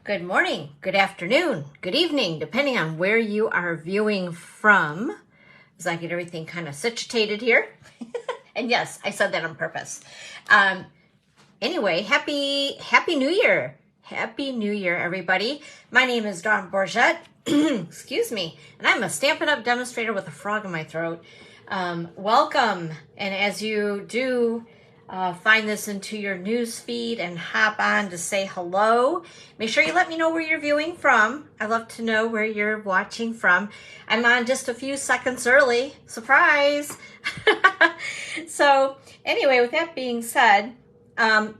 Good morning, good afternoon, good evening, depending on where you are viewing from, as I get everything kind of situated here. And yes, I said that on purpose. Anyway, happy New Year. Happy New Year, everybody. My name is Dawn Bourget, excuse me, and I'm a Stampin' Up! Demonstrator with a frog in my throat. Welcome, and as you do find this into your news feed and hop on to say hello, make sure you let me know where you're viewing from. I love to know where you're watching from. I'm on just a few seconds early. Surprise! So anyway, with that being said,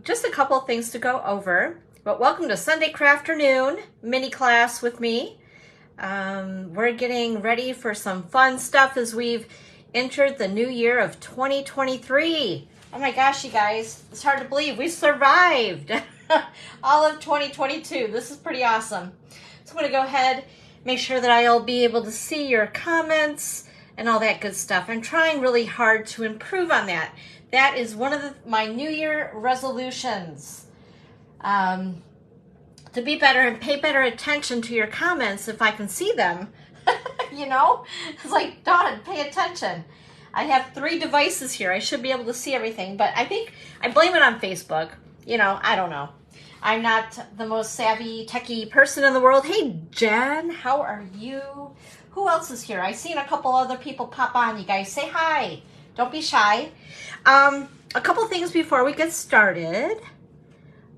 just a couple of things to go over. But welcome to Sunday Crafternoon mini class with me. We're getting ready for some fun stuff as we've entered the new year of 2023. Oh my gosh, you guys, it's hard to believe we survived all of 2022. This is pretty awesome. So I'm going to go ahead, make sure that I'll be able to see your comments and all that good stuff. I'm trying really hard to improve on that. That is one of my New Year resolutions, to be better and pay better attention to your comments if I can see them. You know, it's like, Dawn, pay attention. I have 3 devices here. I should be able to see everything, but I think I blame it on Facebook. You know, I don't know. I'm not the most savvy, techie person in the world. Hey, Jen, how are you? Who else is here? I've seen a couple other people pop on. You guys say hi. Don't be shy. A couple things before we get started.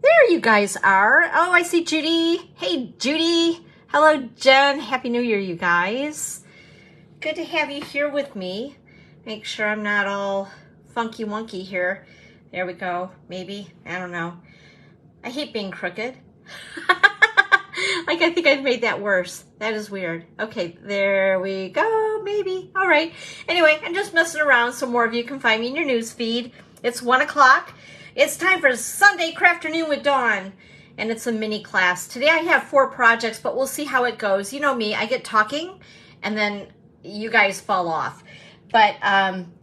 There you guys are. Oh, I see Judy. Hey, Judy. Hello, Jen. Happy New Year, you guys. Good to have you here with me. Make sure I'm not all funky wonky here. There we go. Maybe. I don't know. I hate being crooked. Like, I think I've made that worse. That is weird. Okay, there we go. Maybe. All right. Anyway, I'm just messing around so more of you can find me in your news feed. It's 1 o'clock. It's time for Sunday Crafternoon with Dawn. And it's a mini class. Today I have 4 projects, but we'll see how it goes. You know me. I get talking, and then you guys fall off. But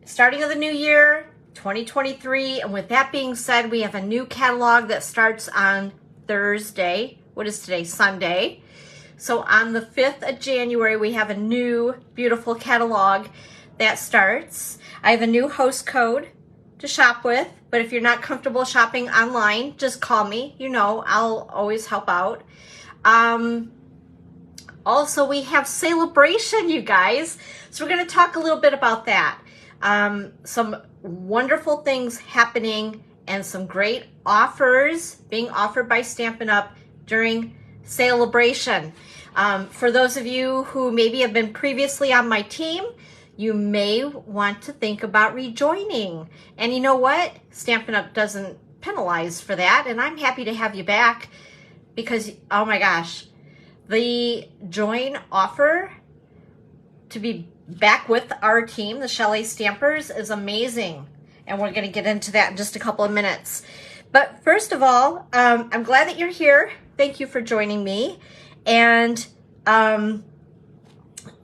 starting of the new year, 2023, and with that being said, we have a new catalog that starts on Thursday. What is today? Sunday. So on the 5th of January, we have a new beautiful catalog that starts. I have a new host code to shop with, but if you're not comfortable shopping online, just call me. You know, I'll always help out. Also, we have Celebration, you guys. So we're going to talk a little bit about that. Some wonderful things happening and some great offers being offered by Stampin' Up! During Celebration. For those of you who maybe have been previously on my team, you may want to think about rejoining. And you know what? Stampin' Up! Doesn't penalize for that, and I'm happy to have you back because, oh my gosh, the join offer to be back with our team, the Chalet Stampers, is amazing. And we're going to get into that in just a couple of minutes. But first of all, I'm glad that you're here. Thank you for joining me. And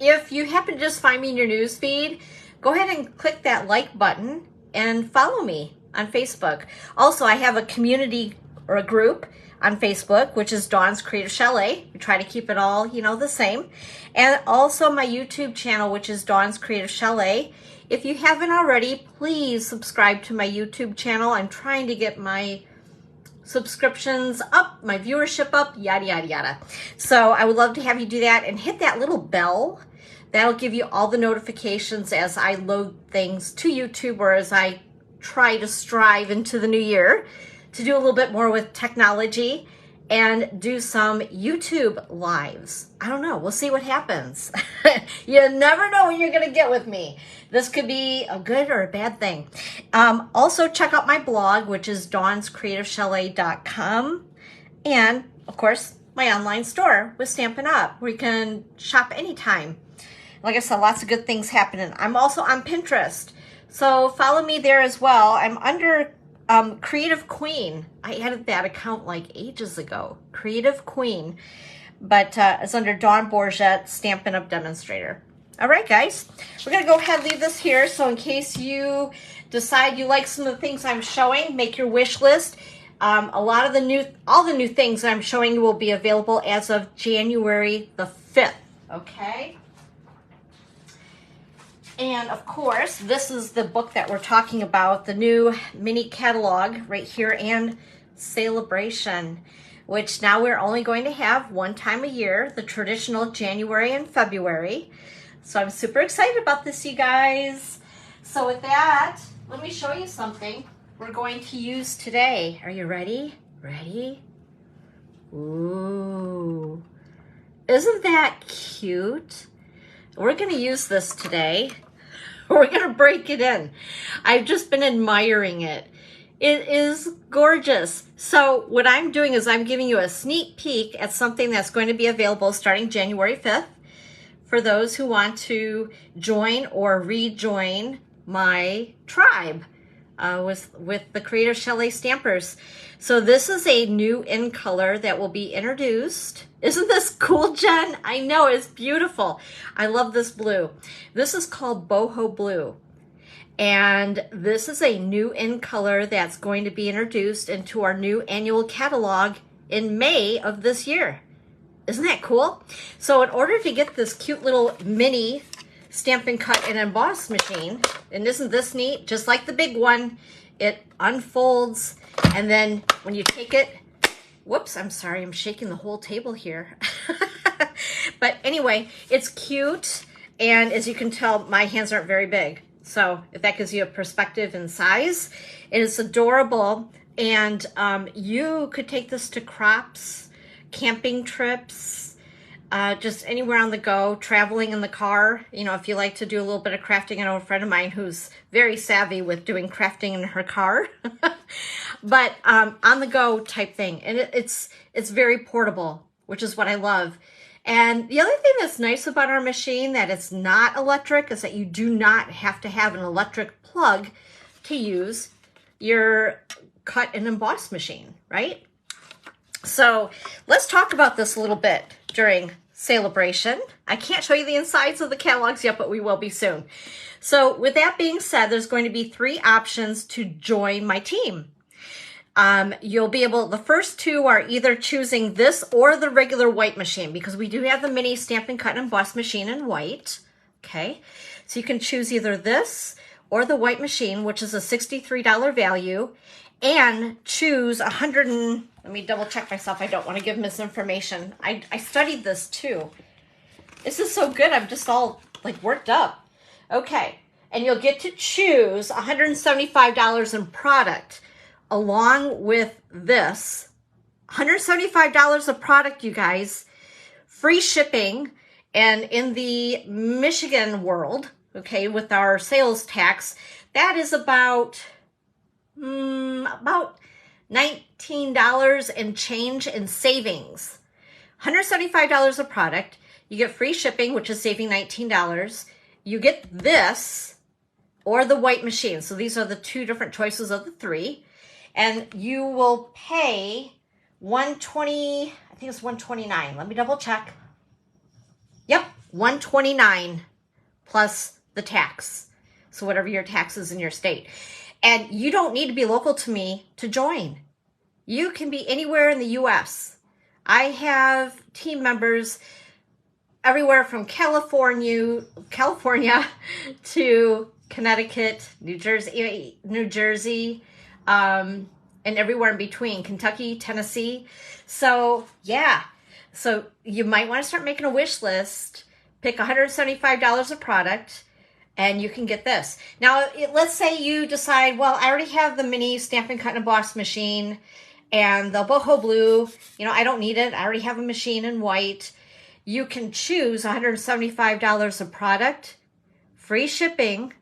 if you happen to just find me in your news feed, go ahead and click that like button and follow me on Facebook. Also, I have a community or a group on Facebook, which is Dawn's Creative Chalet. We try to keep it all, you know, the same. And also my YouTube channel, which is Dawn's Creative Chalet. If you haven't already, please subscribe to my YouTube channel. I'm trying to get my subscriptions up, my viewership up, yada, yada, yada. So I would love to have you do that and hit that little bell. That'll give you all the notifications as I load things to YouTube or as I try to strive into the new year to do a little bit more with technology and do some YouTube lives. I don't know. We'll see what happens. You never know what you're going to get with me. This could be a good or a bad thing. Also, check out my blog, which is dawnscreativechalet.com. And, of course, my online store with Stampin' Up! Where you can shop anytime. Like I said, lots of good things happening. I'm also on Pinterest. So follow me there as well. I'm under Creative Queen. I added that account like ages ago. Creative Queen. But it's under Dawn Bourget, Stampin' Up! Demonstrator. All right, guys. We're going to go ahead and leave this here. So in case you decide you like some of the things I'm showing, make your wish list. all the new things that I'm showing you will be available as of January the 5th, okay? And of course, this is the book that we're talking about, the new mini catalog right here, and Celebration, which now we're only going to have one time a year, the traditional January and February. So I'm super excited about this, you guys. So with that, let me show you something we're going to use today. Are you ready? Ready? Ooh, isn't that cute? We're going to use this today. We're going to break it in. I've just been admiring it. It is gorgeous. So what I'm doing is I'm giving you a sneak peek at something that's going to be available starting January 5th for those who want to join or rejoin my tribe with the Creative Chalet Stampers. So this is a new in color that will be introduced. Isn't this cool, Jen? I know, it's beautiful. I love this blue. This is called Boho Blue. And this is a new in color that's going to be introduced into our new annual catalog in May of this year. Isn't that cool? So in order to get this cute little mini Stampin' Cut and Emboss machine, and isn't this neat? Just like the big one, it unfolds, and then when you take it, whoops, I'm sorry, I'm shaking the whole table here. But anyway, it's cute, and as you can tell, my hands aren't very big. So if that gives you a perspective in size, it is adorable, and you could take this to crops, camping trips, just anywhere on the go, traveling in the car. You know, if you like to do a little bit of crafting, I know a friend of mine who's very savvy with doing crafting in her car, but on the go type thing. And it's very portable, which is what I love. And the other thing that's nice about our machine that it's not electric is that you do not have to have an electric plug to use your cut and emboss machine, right? So let's talk about this a little bit during Celebration. I can't show you the insides of the catalogs yet, but we will be soon. So with that being said, there's going to be 3 options to join my team. You'll be able, the first 2 are either choosing this or the regular white machine, because we do have the mini Stampin' Cut and Emboss machine in white. Okay, so you can choose either this or the white machine, which is a $63 value, and choose let me double check myself. I don't want to give misinformation. I studied this too. This is so good. I'm just all like worked up. Okay, and you'll get to choose $175 in product along with this. $175 of product, you guys. Free shipping, and in the Michigan world, okay, with our sales tax, that is about $19 and change in savings. $175 a product. You get free shipping, which is saving $19. You get this or the white machine. So these are the 2 different choices of the 3. And you will pay $120, I think it's $129. Let me double check. Yep, $129 plus the tax. So whatever your tax is in your state. And you don't need to be local to me to join. You can be anywhere in the U.S. I have team members everywhere from California to Connecticut, New Jersey, and everywhere in between, Kentucky, Tennessee. So yeah, so you might want to start making a wish list, pick $175 a product, and you can get this. Now, let's say you decide, well, I already have the mini Stampin' Cut and Emboss machine and the Boho Blue. You know, I don't need it. I already have a machine in white. You can choose $175 a product, free shipping.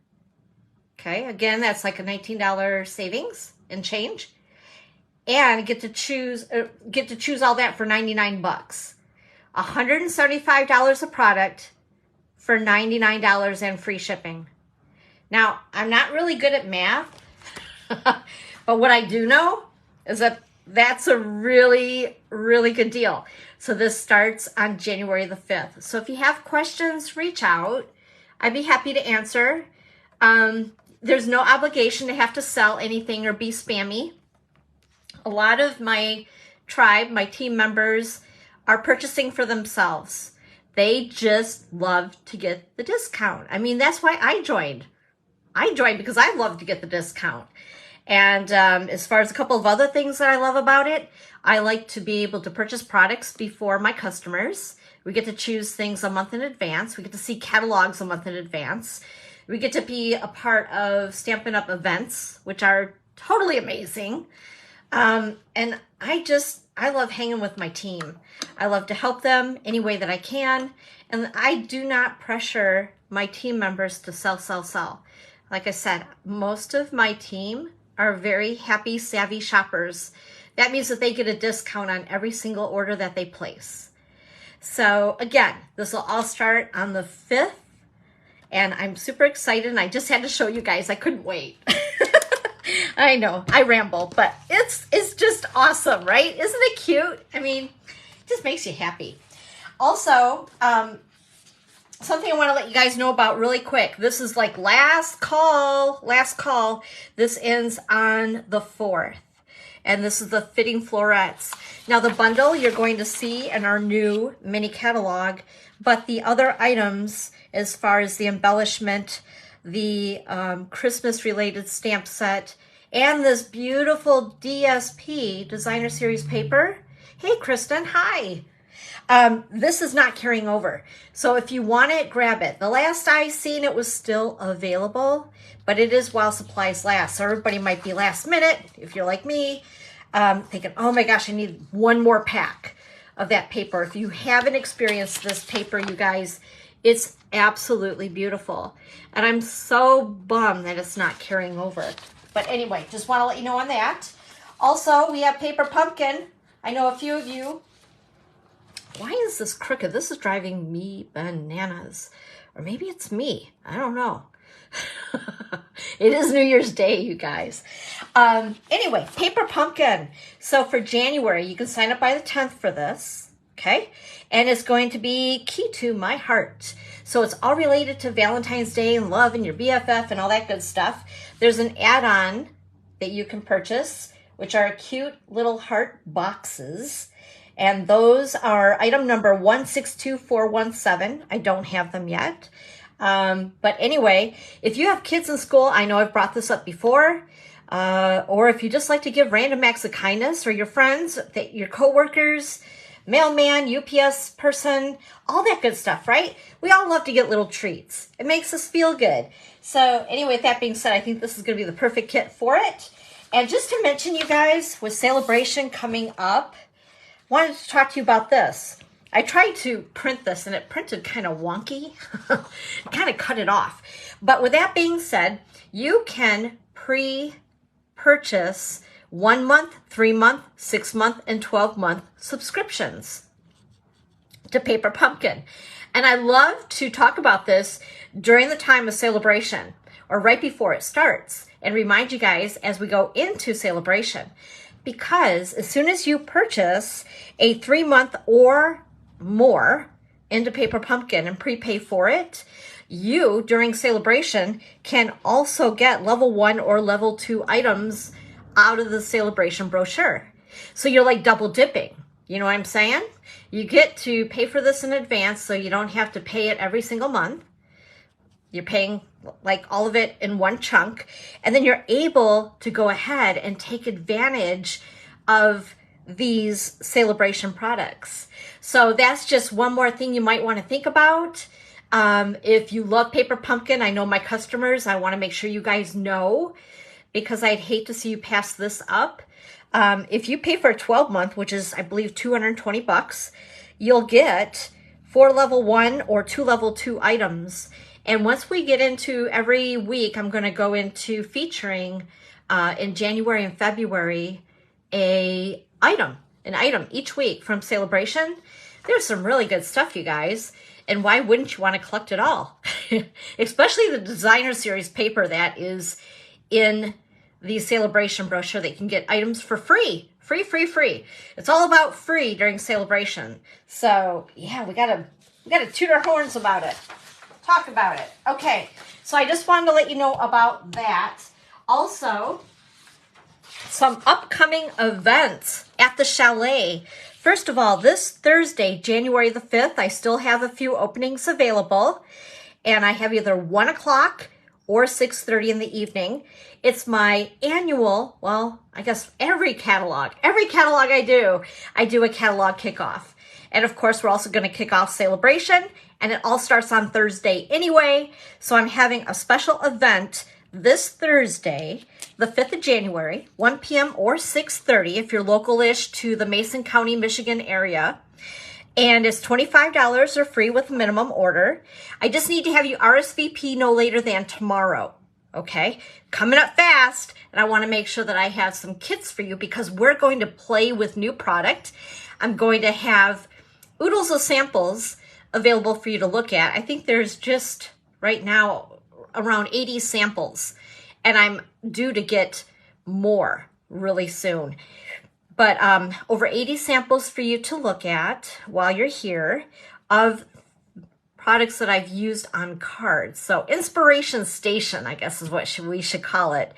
Okay, again, that's like a $19 savings and change. And get to choose all that for 99 bucks. $175 a product for $99 and free shipping. Now, I'm not really good at math, but what I do know is that that's a really, really good deal. So this starts on January the 5th. So if you have questions, reach out. I'd be happy to answer. There's no obligation to have to sell anything or be spammy. A lot of my tribe, my team members, are purchasing for themselves. They just love to get the discount. I mean, that's why I joined. I joined because I love to get the discount. And as far as a couple of other things that I love about it, I like to be able to purchase products before my customers. We get to choose things a month in advance. We get to see catalogs a month in advance. We get to be a part of Stampin' Up! Events, which are totally amazing. And I love hanging with my team. I love to help them any way that I can. And I do not pressure my team members to sell. Like I said, most of my team are very happy, savvy shoppers. That means that they get a discount on every single order that they place. So again, this will all start on the 5th. And I'm super excited. And I just had to show you guys. I couldn't wait. I know, I ramble, but it's just awesome, right? Isn't it cute? I mean, it just makes you happy. Also, something I want to let you guys know about really quick. This is like last call. This ends on the 4th. And this is the fitting florets. Now the bundle you're going to see in our new mini catalog, but the other items as far as the embellishment, the Christmas related stamp set, and this beautiful DSP designer series paper. Hey Kristen, hi. This is not carrying over. So if you want it, grab it. The last I seen it was still available, but it is while supplies last. So everybody might be last minute, if you're like me, thinking, oh my gosh, I need one more pack of that paper. If you haven't experienced this paper, you guys, it's absolutely beautiful. And I'm so bummed that it's not carrying over. But anyway, just want to let you know on that. Also, we have paper pumpkin. I know a few of you. Why is this crooked? This is driving me bananas. Or maybe it's me. I don't know. It is New Year's Day, you guys. Anyway, paper pumpkin. So for January, you can sign up by the 10th for this. Okay. And it's going to be Key to My Heart. So it's all related to Valentine's Day and love and your BFF and all that good stuff. There's an add-on that you can purchase, which are cute little heart boxes. And those are item number 162417. I don't have them yet. But anyway, if you have kids in school, I know I've brought this up before, or if you just like to give random acts of kindness, or your friends, your coworkers, mailman, UPS person, all that good stuff, right? We all love to get little treats. It makes us feel good. So anyway, with that being said, I think this is going to be the perfect kit for it. And just to mention, you guys, with Celebration coming up, wanted to talk to you about this. I tried to print this and it printed kind of wonky. Kind of cut it off. But with that being said, you can pre-purchase 1 month, 3 month, 6 month, and 12 month subscriptions to Paper Pumpkin. And I love to talk about this during the time of Celebration or right before it starts and remind you guys as we go into Celebration. Because as soon as you purchase a 3 month or more into Paper Pumpkin and prepay for it, you, during Celebration, can also get level 1 or level 2 items out of the Celebration brochure. So you're like double dipping. You know what I'm saying? You get to pay for this in advance so you don't have to pay it every single month. You're paying like all of it in one chunk. And then you're able to go ahead and take advantage of these Celebration products. So that's just one more thing you might want to think about. If you love Paper Pumpkin, I know my customers, I want to make sure you guys know, because I'd hate to see you pass this up. If you pay for a 12 month, which is, I believe, $220, you'll get 4 level 1 or 2 level 2 items. And once we get into every week, I'm going to go into featuring in January and February an item each week from Celebration. There's some really good stuff, you guys. And why wouldn't you want to collect it all? Especially the designer series paper that is in the Celebration brochure that you can get items for free. Free. It's all about free during Celebration. So yeah, we gotta toot our horns about it. Talk about it. Okay, so I just wanted to let you know about that. Also, some upcoming events at the Chalet. First of all, this Thursday, January the 5th, I still have a few openings available, and I have either 1 o'clock or 6:30 in the evening. It's my annual, well, I guess every catalog I do a catalog kickoff. And of course, we're also going to kick off Celebration, and it all starts on Thursday anyway. So I'm having a special event this Thursday, the 5th of January, 1 p.m. or 6:30 if you're local-ish to the Mason County, Michigan area. And it's $25 or free with a minimum order. I just need to have you RSVP no later than tomorrow, okay? Coming up fast, and I want to make sure that I have some kits for you because we're going to play with new product. I'm going to have oodles of samples available for you to look at. I think there's just right now around 80 samples, and I'm due to get more really soon. But over 80 samples for you to look at while you're here of products that I've used on cards. So Inspiration Station, I guess is what we should call it.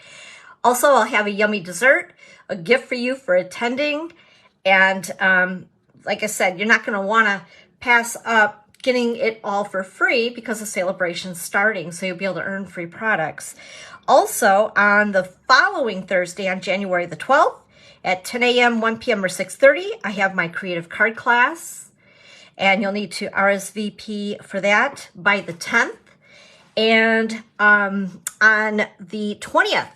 Also, I'll have a yummy dessert, a gift for you for attending. And like I said, you're not going to want to pass up getting it all for free because the celebration's starting, so you'll be able to earn free products. Also, on the following Thursday, on January the 12th, at 10 a.m., 1 p.m., or 6:30, I have my creative card class, and you'll need to RSVP for that by the 10th. And on the 20th,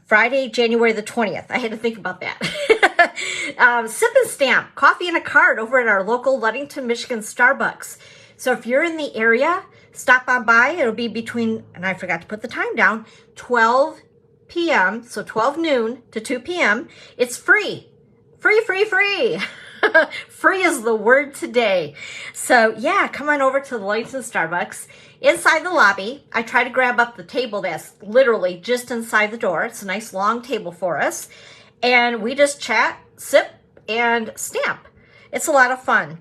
Friday, January the 20th, I had to think about that. Sip and Stamp, coffee and a card over at our local Ludington, Michigan Starbucks. So if you're in the area, stop on by. It'll be between, and I forgot to put the time down, 12 p.m., so 12 noon to 2 p.m. It's free. Free. Free is the word today. So yeah, come on over to the Ludington Starbucks. Inside the lobby, I try to grab up the table that's literally just inside the door. It's a nice long table for us. And we just chat, sip, and stamp. It's a lot of fun.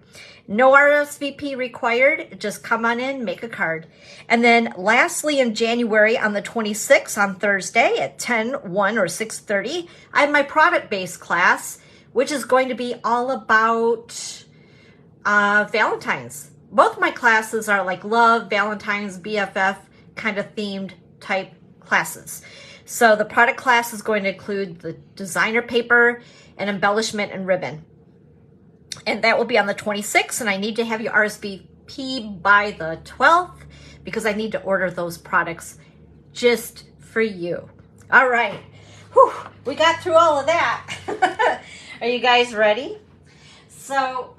No RSVP required. Just come on in, make a card. And then lastly, in January on the 26th, on Thursday at 10, 1, or 6:30, I have my product-based class, which is going to be all about Valentine's. Both my classes are like love, Valentine's, BFF kind of themed type classes. So the product class is going to include the designer paper and embellishment and ribbon. And that will be on the 26th, and I need to have you RSVP by the 12th because I need to order those products just for you. All right. Whew, we got through all of that. Are you guys ready? So,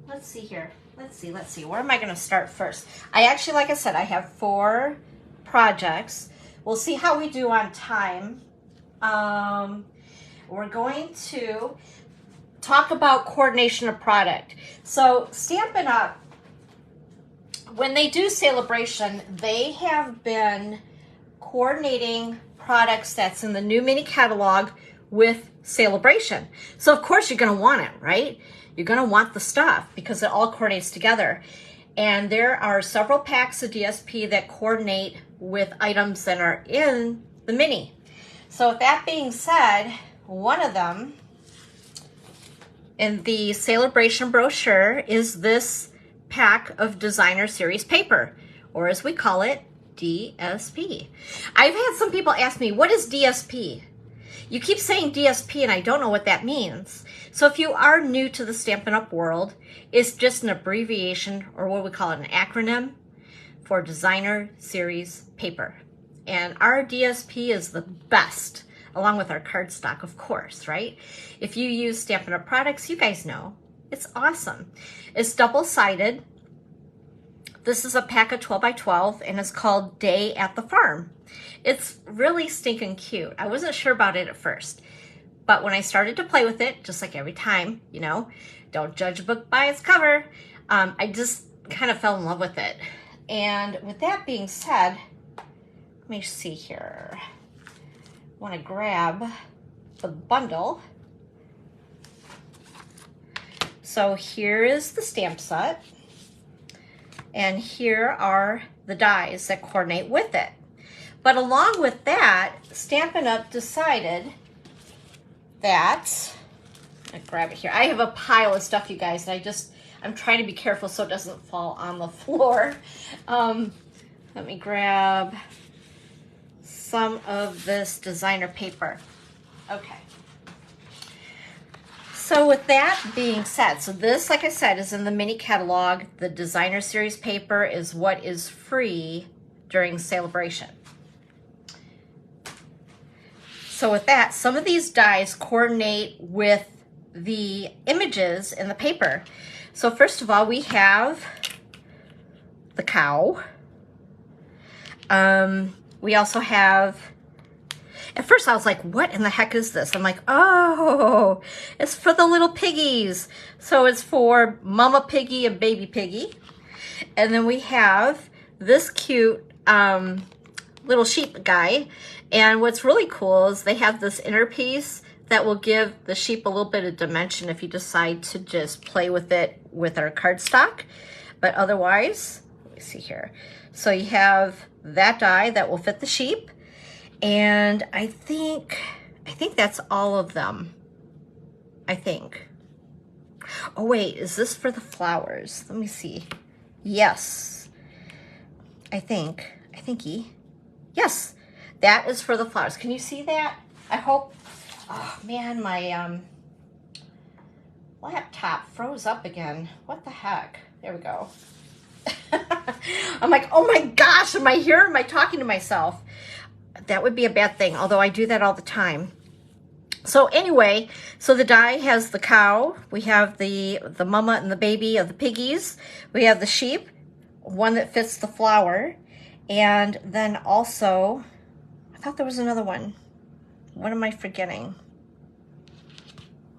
let's see here. Let's see. Where am I going to start first? I actually, like I said, I have 4 projects. We'll see how we do on time. We're going to talk about coordination of product. So Stampin' Up, when they do Celebration, they have been coordinating products that's in the new mini catalog with Celebration. So of course you're going to want it, right? You're going to want the stuff because it all coordinates together. And there are several packs of DSP that coordinate with items that are in the mini. So with that being said, one of them in the Celebration brochure is this pack of designer series paper, or as we call it, DSP. I've had some people ask me, what is DSP? You keep saying DSP and I don't know what that means. So if you are new to the Stampin' Up! World, it's just an abbreviation, or what we call it, an acronym for designer series paper. And our DSP is the best, along with our cardstock, of course, right? If you use Stampin' Up! Products, you guys know, it's awesome. It's double-sided. This is a pack of 12 by 12, and it's called Day at the Farm. It's really stinking cute. I wasn't sure about it at first, but when I started to play with it, just like every time, you know, don't judge a book by its cover, I just kind of fell in love with it. And with that being said, let me see here. I want to grab the bundle. So here is the stamp set, and here are the dies that coordinate with it. But along with that, Stampin' Up! Decided that, I grab it here. I have a pile of stuff, you guys, and I'm trying to be careful so it doesn't fall on the floor. Let me grab some of this designer paper. Okay. So with that being said, so this, like I said, is in the mini catalog. The designer series paper is what is free during Celebration. So with that, some of these dies coordinate with the images in the paper. So first of all, we have the cow. We also have, at first I was like, what in the heck is this? I'm like, oh, it's for the little piggies. So it's for Mama Piggy and Baby Piggy. And then we have this cute little sheep guy. And what's really cool is they have this inner piece that will give the sheep a little bit of dimension if you decide to just play with it with our cardstock. But otherwise, let me see here. So you have that die that will fit the sheep. And I think that's all of them. I think. Oh wait, is this for the flowers? Let me see. Yes. I think. Yes. That is for the flowers. Can you see that? I hope. Oh man, my laptop froze up again. What the heck? There we go. I'm like, oh my gosh, am I here? Am I talking to myself? That would be a bad thing, although I do that all the time. So anyway, so the die has the cow. We have the mama and the baby of the piggies. We have the sheep, one that fits the flower. And then also, I thought there was another one. What am I forgetting?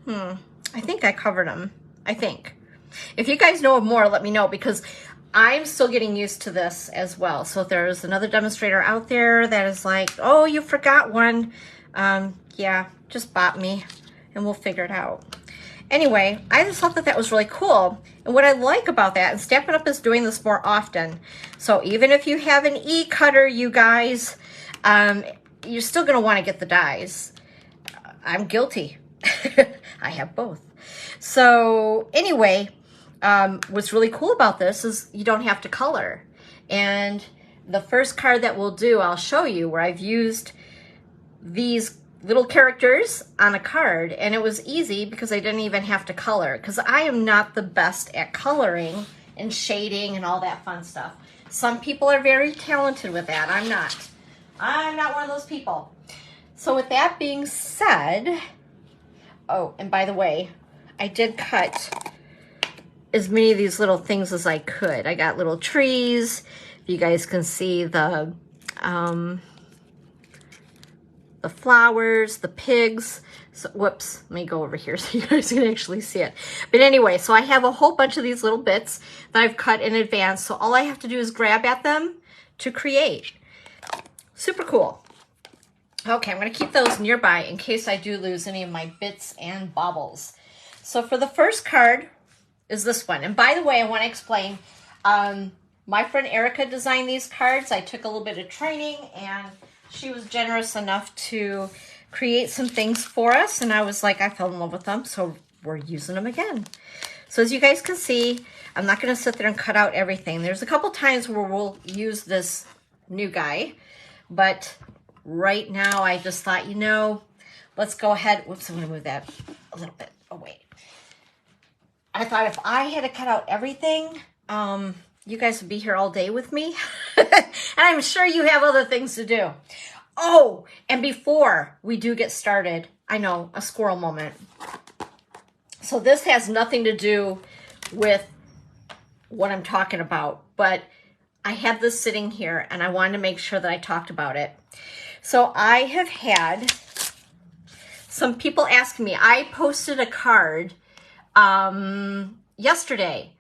I think I covered them. I think. If you guys know of more, let me know, because I'm still getting used to this as well. So if there's another demonstrator out there that is like, oh, you forgot one. Yeah, just bot me and we'll figure it out. Anyway, I just thought that that was really cool. And what I like about that, and Stampin' Up! Is doing this more often. So even if you have an e-cutter, you guys, you're still going to want to get the dies. I'm guilty. I have both. So anyway, what's really cool about this is you don't have to color. And the first card that we'll do, I'll show you where I've used these little characters on a card, and it was easy because I didn't even have to color, because I am not the best at coloring and shading and all that fun stuff. Some people are very talented with that. I'm not one of those people. So with that being said, oh, and by the way, I did cut as many of these little things as I could. I got little trees. You guys can see the flowers, the pigs. So, whoops, let me go over here so you guys can actually see it. But anyway, so I have a whole bunch of these little bits that I've cut in advance. So all I have to do is grab at them to create. Super cool. Okay, I'm going to keep those nearby in case I do lose any of my bits and baubles. So for the first card is this one. And by the way, I want to explain, my friend Erica designed these cards. I took a little bit of training and she was generous enough to create some things for us. And I was like, I fell in love with them. So we're using them again. So as you guys can see, I'm not going to sit there and cut out everything. There's a couple times where we'll use this new guy. But right now, I just thought, you know, let's go ahead. Whoops, I'm going to move that a little bit away. I thought if I had to cut out everything, you guys would be here all day with me. And I'm sure you have other things to do. Oh, and before we do get started, I know, a squirrel moment. So this has nothing to do with what I'm talking about, but I had this sitting here and I wanted to make sure that I talked about it. So I have had some people ask me, I posted a card yesterday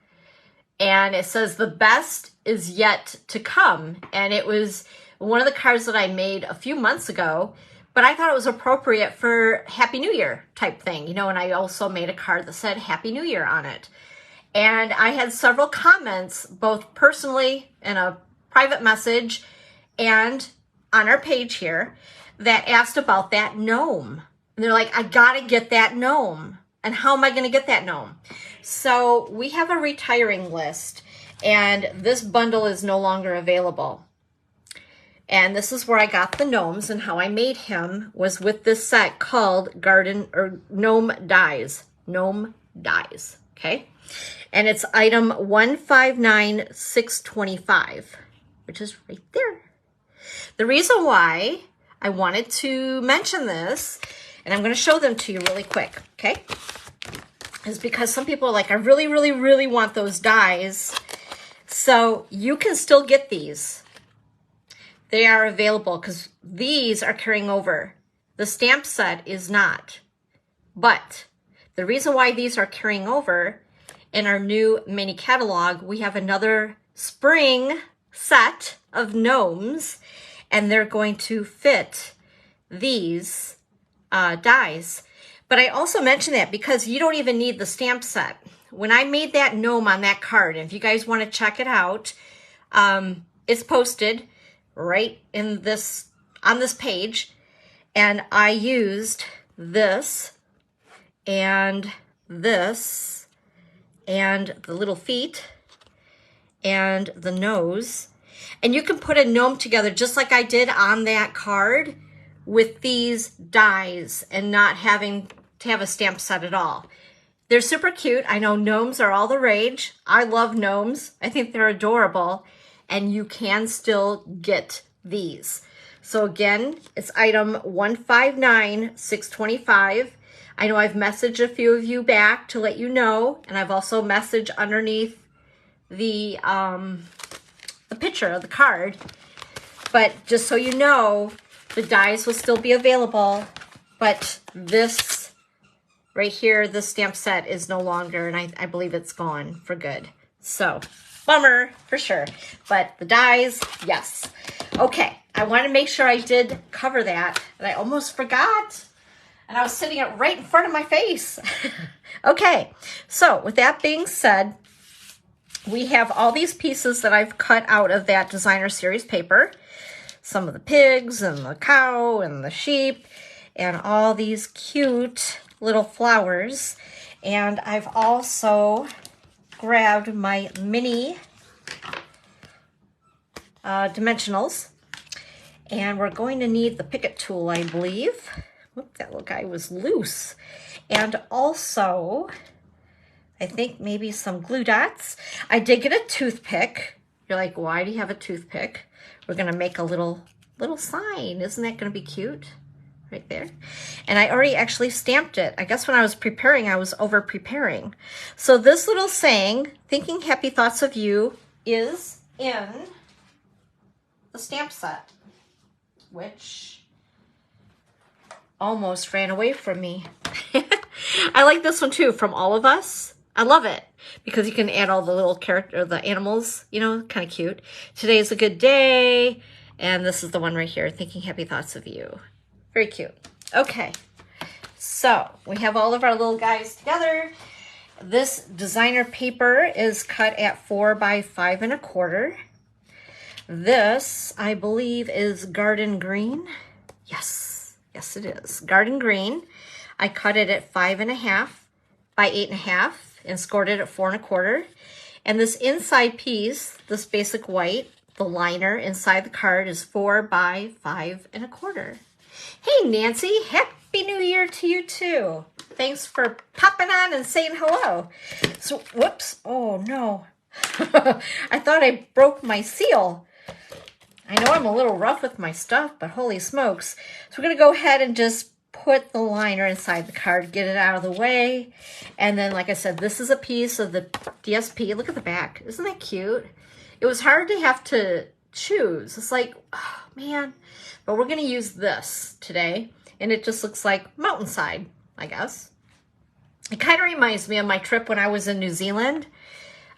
and it says the best is yet to come. And it was one of the cards that I made a few months ago, but I thought it was appropriate for Happy New Year type thing, you know, and I also made a card that said Happy New Year on it. And I had several comments, both personally in a private message and on our page here that asked about that gnome. And they're like, I gotta get that gnome. And how am I gonna get that gnome? So we have a retiring list, and this bundle is no longer available. And this is where I got the gnomes, and how I made him was with this set called Garden or Gnome Dies. Gnome Dies, okay? And it's item 159625, which is right there. The reason why I wanted to mention this, and I'm going to show them to you really quick, okay, is because some people are like, I really, really, really want those dies. So you can still get these. They are available because these are carrying over. The stamp set is not. But the reason why these are carrying over in our new mini catalog, we have another spring set of gnomes, and they're going to fit these dies. But I also mention that because you don't even need the stamp set. When I made that gnome on that card, and if you guys want to check it out, it's posted right in this, on this page, and I used this and this and the little feet and the nose, and you can put a gnome together just like I did on that card with these dies and not having to have a stamp set at all. They're super cute. I know gnomes are all the rage. I love gnomes. I think they're adorable, and you can still get these. So again, it's item 159625. I know I've messaged a few of you back to let you know, and I've also messaged underneath the picture of the card. But just so you know, the dies will still be available, but this right here, this stamp set is no longer, and I believe it's gone for good. So, bummer for sure. But the dies, yes. Okay, I want to make sure I did cover that, and I almost forgot. And I was sitting it right in front of my face. Okay, so with that being said, we have all these pieces that I've cut out of that designer series paper. Some of the pigs and the cow and the sheep and all these cute little flowers. And I've also grabbed my mini dimensionals. And we're going to need the Picket tool, I believe. Whoop, that little guy was loose. And also, I think maybe some glue dots. I did get a toothpick. You're like, why do you have a toothpick? We're gonna make a little sign. Isn't that gonna be cute? Right there. And I already actually stamped it. I guess when I was preparing, I was over preparing. So this little saying, thinking happy thoughts of you, is in the stamp set, which almost ran away from me. I like this one too, from All of Us. I love it because you can add all the little character, the animals, you know, kind of cute. Today's a good day. And this is the one right here, thinking happy thoughts of you. Very cute. Okay, so we have all of our little guys together. This designer paper is cut at 4 by 5 1/4. This, I believe, is garden green. Yes, yes it is. Garden green. I cut it at 5 1/2 by 8 1/2 and scored it at 4 1/4. And this inside piece, this basic white, the liner inside the card is 4 by 5 1/4. Hey Nancy, Happy New Year to you too. Thanks for popping on and saying hello. So, whoops, oh no. I thought I broke my seal. I know I'm a little rough with my stuff, but holy smokes. So we're gonna go ahead and just put the liner inside the card, get it out of the way. And then, like I said, this is a piece of the DSP. Look at the back, isn't that cute? It was hard to have to choose. It's like, oh man, but we're gonna use this today. And it just looks like mountainside, I guess. It kind of reminds me of my trip when I was in New Zealand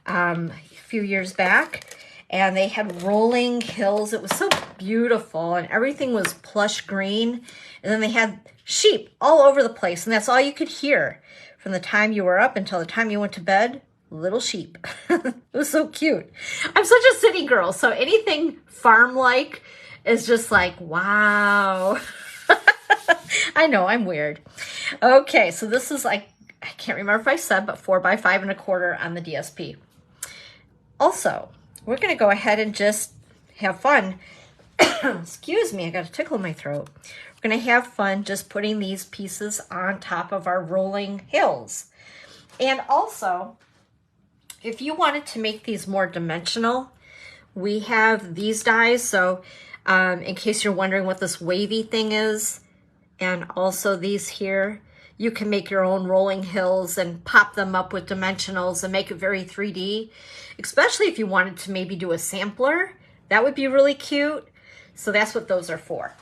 a few years back. And they had rolling hills. It was so beautiful and everything was plush green. And then they had sheep all over the place. And that's all you could hear from the time you were up until the time you went to bed. Little sheep. It was so cute. I'm such a city girl. So anything farm-like is just like, wow. I know, I'm weird. Okay, so this is like, I can't remember if I said, but 4 by 5.25 on the DSP. Also, we're gonna go ahead and just have fun. Excuse me, I got a tickle in my throat. We're gonna have fun just putting these pieces on top of our rolling hills. And also, if you wanted to make these more dimensional, we have these dies. So in case you're wondering what this wavy thing is, and also these here, you can make your own rolling hills and pop them up with dimensionals and make it very 3D, especially if you wanted to maybe do a sampler. That would be really cute. So that's what those are for.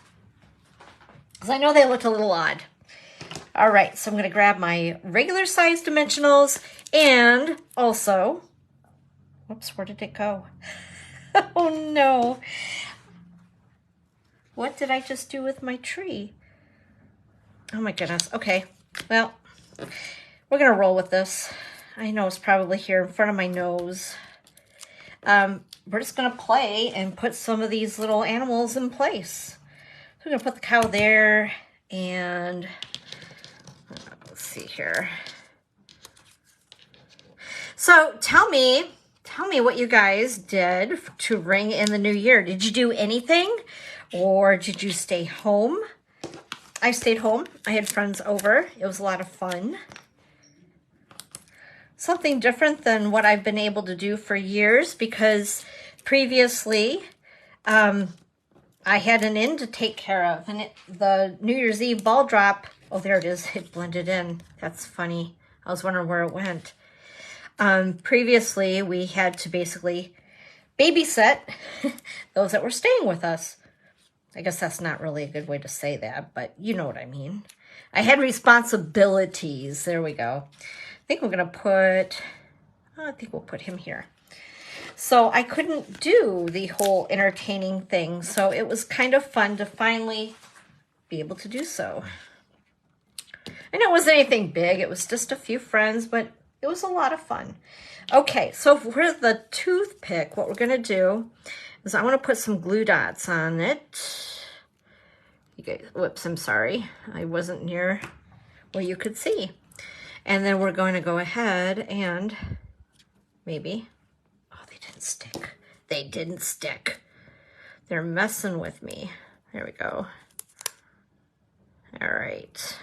Because I know they look a little odd. All right, so I'm going to grab my regular size dimensionals and also, whoops, where did it go? Oh no. What did I just do with my tree? Oh my goodness. Okay, well, we're going to roll with this. I know it's probably here in front of my nose. We're just going to play and put some of these little animals in place. So we're going to put the cow there and let's see here. So tell me what you guys did to ring in the new year. Did you do anything or did you stay home? I stayed home. I had friends over. It was a lot of fun. Something different than what I've been able to do for years because previously I had an inn to take care of, and the New Year's Eve ball drop, oh, there it is. It blended in. That's funny. I was wondering where it went. Previously, we had to basically babysit those that were staying with us. I guess that's not really a good way to say that, but you know what I mean. I had responsibilities. There we go. I think we're going to put, I think we'll put him here. So I couldn't do the whole entertaining thing, so it was kind of fun to finally be able to do so. And it wasn't anything big. It was just a few friends, but it was a lot of fun. Okay, so for the toothpick, what we're going to do is I want to put some glue dots on it. You guys, whoops, I'm sorry. I wasn't near where you could see. And then we're going to go ahead and maybe, oh, they didn't stick. They didn't stick. They're messing with me. There we go. All right.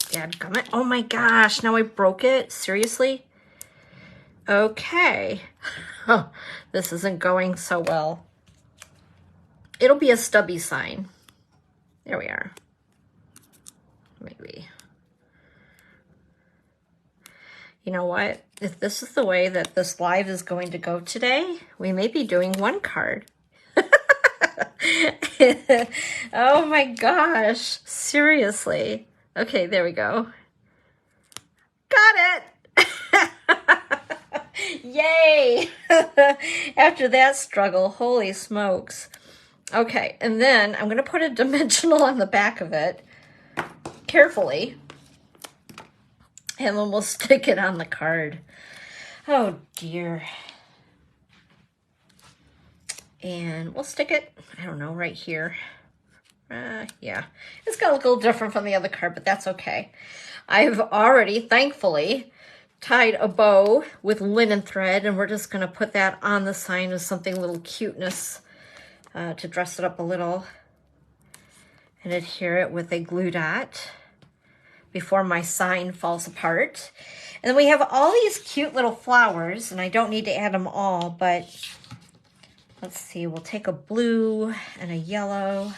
Dadgummit. Oh my gosh, now I broke it? Seriously? Okay. This isn't going so well. It'll be a stubby sign. There we are. Maybe. You know what? If this is the way that this live is going to go today, we may be doing one card. Oh my gosh. Seriously. Okay, there we go. Got it! Yay! After that struggle, holy smokes. Okay, and then I'm going to put a dimensional on the back of it, carefully, and then we'll stick it on the card. Oh dear. And we'll stick it, I don't know, right here. Yeah, it's going to look a little different from the other card, but that's okay. I've already, thankfully, tied a bow with linen thread, and we're just going to put that on the sign as something a little cuteness to dress it up a little, and adhere it with a glue dot before my sign falls apart. And then we have all these cute little flowers, and I don't need to add them all, but let's see, we'll take a blue and a yellow.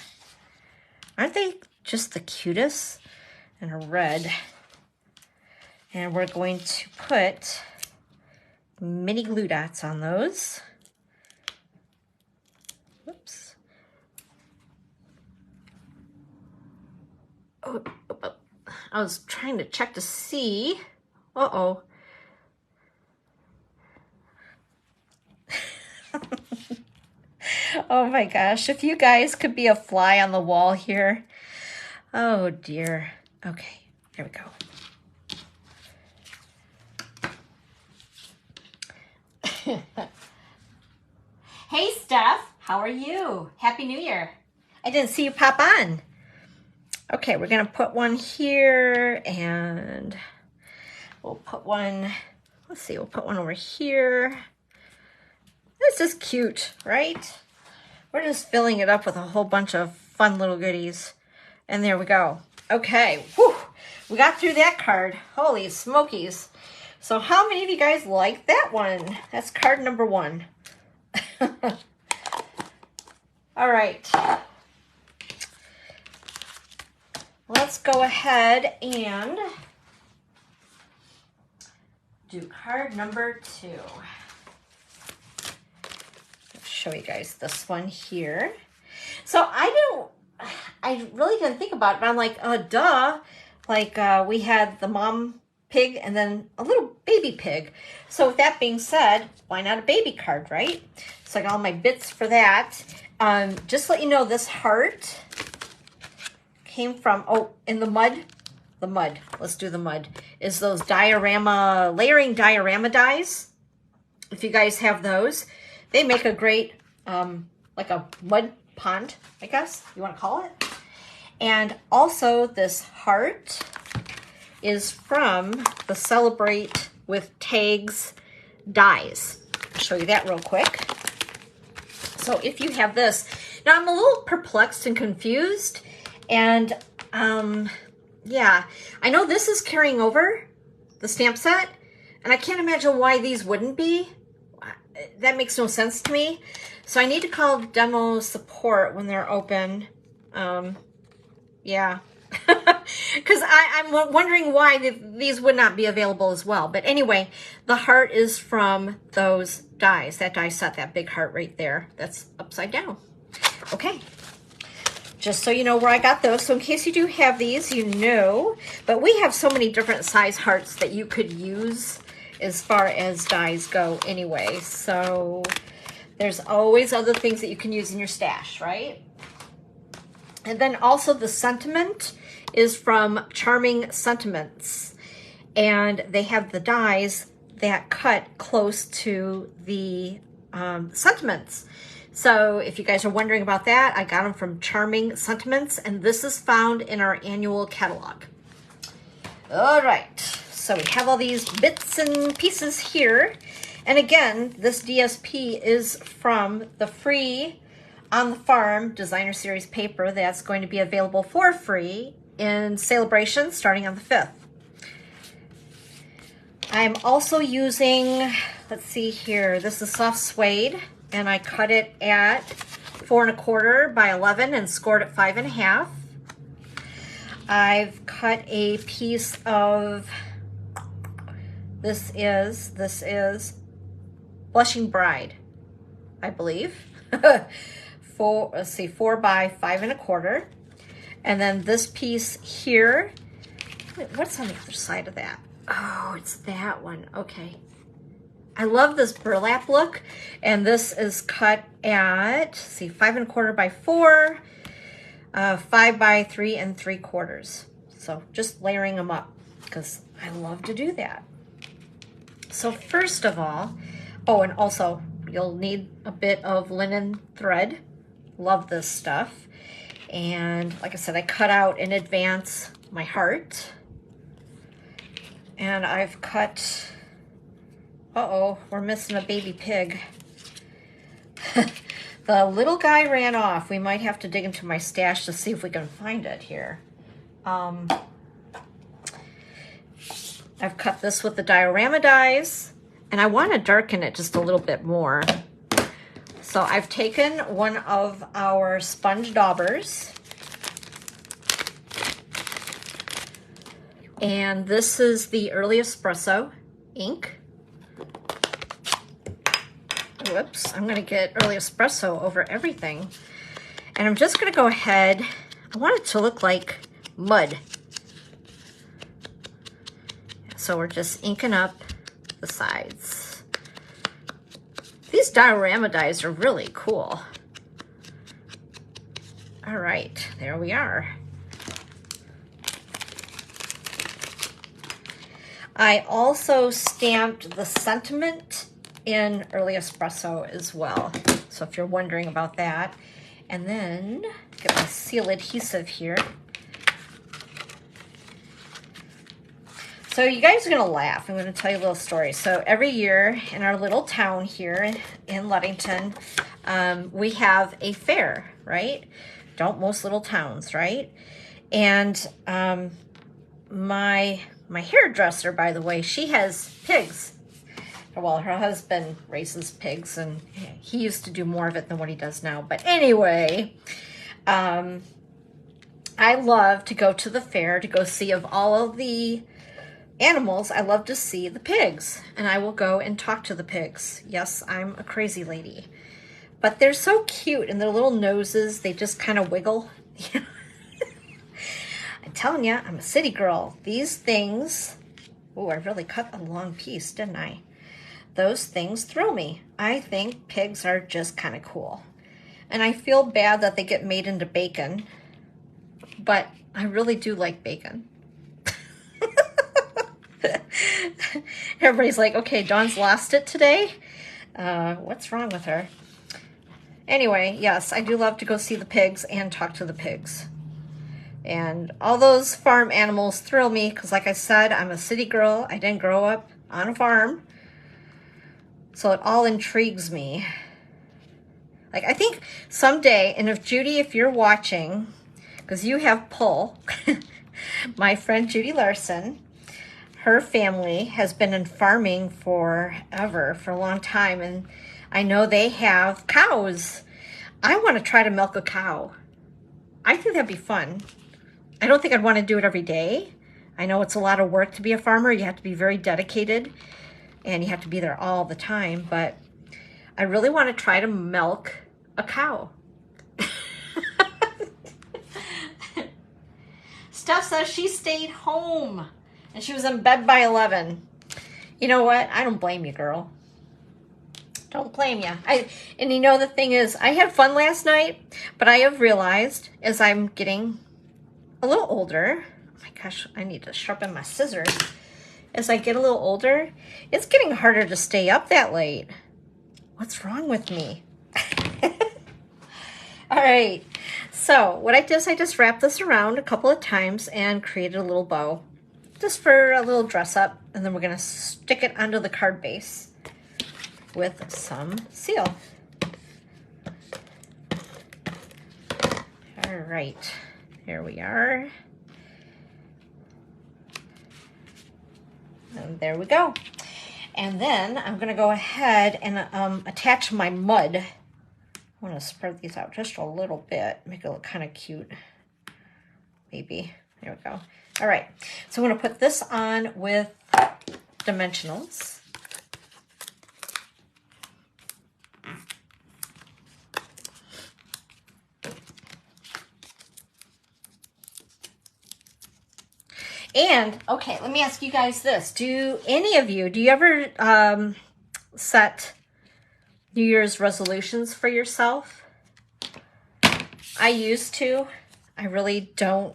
Aren't they just the cutest? And a red. And we're going to put mini glue dots on those. Whoops. Oh, I was trying to check to see. Uh-oh. Oh my gosh, if you guys could be a fly on the wall here. Oh dear. Okay, there we go. Hey Steph, How are you? Happy New Year. I didn't see you pop on. Okay, we're gonna put one here and we'll put one, let's see, we'll put one over here. This is cute, right? We're just filling it up with a whole bunch of fun little goodies. And there we go. Okay, whew, we got through that card. Holy smokies. So how many of you guys like that one? That's card number 1. All right. Let's go ahead and do card number 2. I'll show you guys this one here. So I really didn't think about it, but I'm like, oh, duh. Like we had the mom pig and then a little baby pig. So with that being said, why not a baby card, right? So I got all my bits for that. Just to let you know, this heart came from, in the mud, let's do the mud, is those layering diorama dies. If you guys have those, they make a great, like a mud pond, I guess you want to call it. And also this heart is from the Celebrate with Tags dies. I'll show you that real quick. So if you have this, now I'm a little perplexed and confused. And yeah, I know this is carrying over the stamp set, and I can't imagine why these wouldn't be. That makes no sense to me. So I need to call demo support when they're open. Yeah, because I'm wondering why these would not be available as well. But anyway, the heart is from those dies. That die set, that big heart right there, that's upside down. Okay. Just so you know where I got those. So in case you do have these, you know. But we have so many different size hearts that you could use as far as dies go anyway. So there's always other things that you can use in your stash, right? And then also the sentiment is from Charming Sentiments. And they have the dies that cut close to the sentiments. So if you guys are wondering about that, I got them from Charming Sentiments, and this is found in our annual catalog. All right, so we have all these bits and pieces here. And again, this DSP is from the free On the Farm Designer Series paper that's going to be available for free in Bration starting on the 5th. I'm also using, let's see here, this is soft suede. And I cut it at 4 1/4 by 11 and scored at 5 1/2. I've cut a piece of, this is Blushing Bride, I believe. 4 by 5 1/4. And then this piece here, what's on the other side of that? Oh, it's that one, okay. I love this burlap look, and this is cut at, 5 1/4 by 4, 5 by 3 3/4. So just layering them up because I love to do that. So first of all, and also you'll need a bit of linen thread. Love this stuff. And like I said, I cut out in advance my heart, and I've cut, we're missing a baby pig. The little guy ran off. We might have to dig into my stash to see if we can find it here. I've cut this with the diorama dies, and I want to darken it just a little bit more. So I've taken one of our sponge daubers, and this is the Early Espresso ink. Whoops, I'm gonna get Early Espresso over everything. And I'm just gonna go ahead, I want it to look like mud. So we're just inking up the sides. These diorama dies are really cool. All right, there we are. I also stamped the sentiment in Early Espresso as well. So So if you're wondering about that. And then get my seal adhesive here. So you guys are gonna laugh. I'm gonna tell you a little story. So every year in our little town here in Ludington, we have a fair, right? Don't most little towns, right? And my hairdresser, by the way, she has pigs. Well, her husband raises pigs, and he used to do more of it than what he does now. But anyway, I love to go to the fair to go see of all of the animals. I love to see the pigs, and I will go and talk to the pigs. Yes, I'm a crazy lady. But they're so cute, and their little noses, they just kind of wiggle. I'm telling you, I'm a city girl. These things, oh, I really cut a long piece, didn't I? Those things thrill me. I think pigs are just kind of cool. And I feel bad that they get made into bacon, but I really do like bacon. Everybody's like, okay, Dawn's lost it today. What's wrong with her? Anyway, yes, I do love to go see the pigs and talk to the pigs. And all those farm animals thrill me because, like I said, I'm a city girl. I didn't grow up on a farm. So it all intrigues me. Like, I think someday, and if Judy, if you're watching, because you have pull, my friend Judy Larson, her family has been in farming forever, for a long time, and I know they have cows. I want to try to milk a cow. I think that'd be fun. I don't think I'd want to do it every day. I know it's a lot of work to be a farmer. You have to be very dedicated, and you have to be there all the time, but I really want to try to milk a cow. Steph says she stayed home and she was in bed by 11. You know what? I don't blame you, girl. Don't blame you. And you know, the thing is, I had fun last night, but I have realized as I'm getting a little older, oh my gosh, I need to sharpen my scissors. As I get a little older, it's getting harder to stay up that late. What's wrong with me? All right, so what I did is I just wrapped this around a couple of times and created a little bow, just for a little dress up, and then we're gonna stick it onto the card base with some seal. All right, here we are. And there we go. And then I'm going to go ahead and attach my mud. I want to spread these out just a little bit, make it look kind of cute. Maybe. There we go. All right. So I'm going to put this on with dimensionals. And, okay, let me ask you guys this. Do any of you, do you ever set New Year's resolutions for yourself? I used to. I really don't.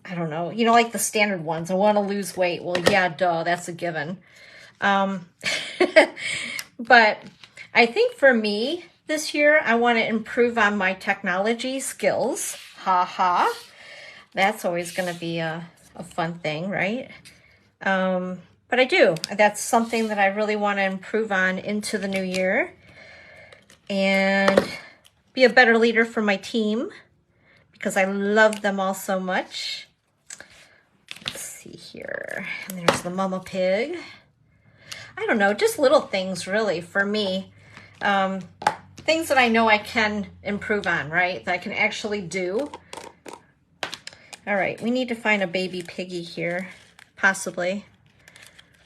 I don't know. You know, like the standard ones. I want to lose weight. Well, yeah, duh, that's a given. But I think for me this year, I want to improve on my technology skills. Ha ha. That's always going to be a fun thing, right? But I do. That's something that I really want to improve on into the new year and be a better leader for my team because I love them all so much. Let's see here. And there's the mama pig. I don't know, just little things really for me. Things that I know I can improve on, right? That I can actually do. All right, we need to find a baby piggy here, possibly.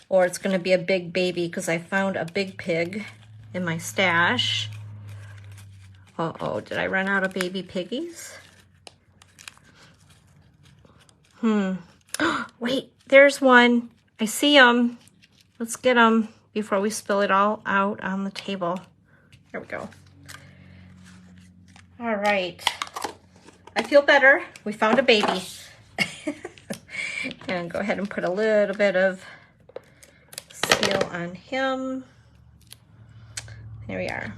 Or it's going to be a big baby because I found a big pig in my stash. Uh-oh, did I run out of baby piggies? Wait, there's one. I see them. Let's get them before we spill it all out on the table. There we go. All right. I feel better. We found a baby. And go ahead and put a little bit of seal on him. There we are.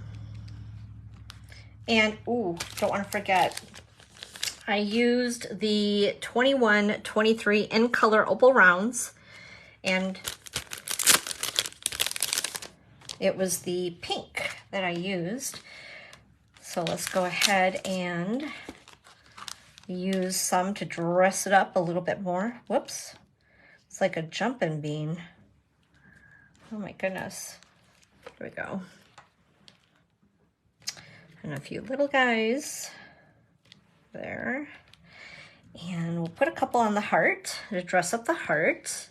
And, ooh, don't want to forget, I used the 21-23 in color opal rounds, and it was the pink that I used. So let's go ahead and use some to dress it up a little bit more. Whoops, it's like a jumping bean. Oh my goodness. Here we go. And a few little guys there. And we'll put a couple on the heart to dress up the heart.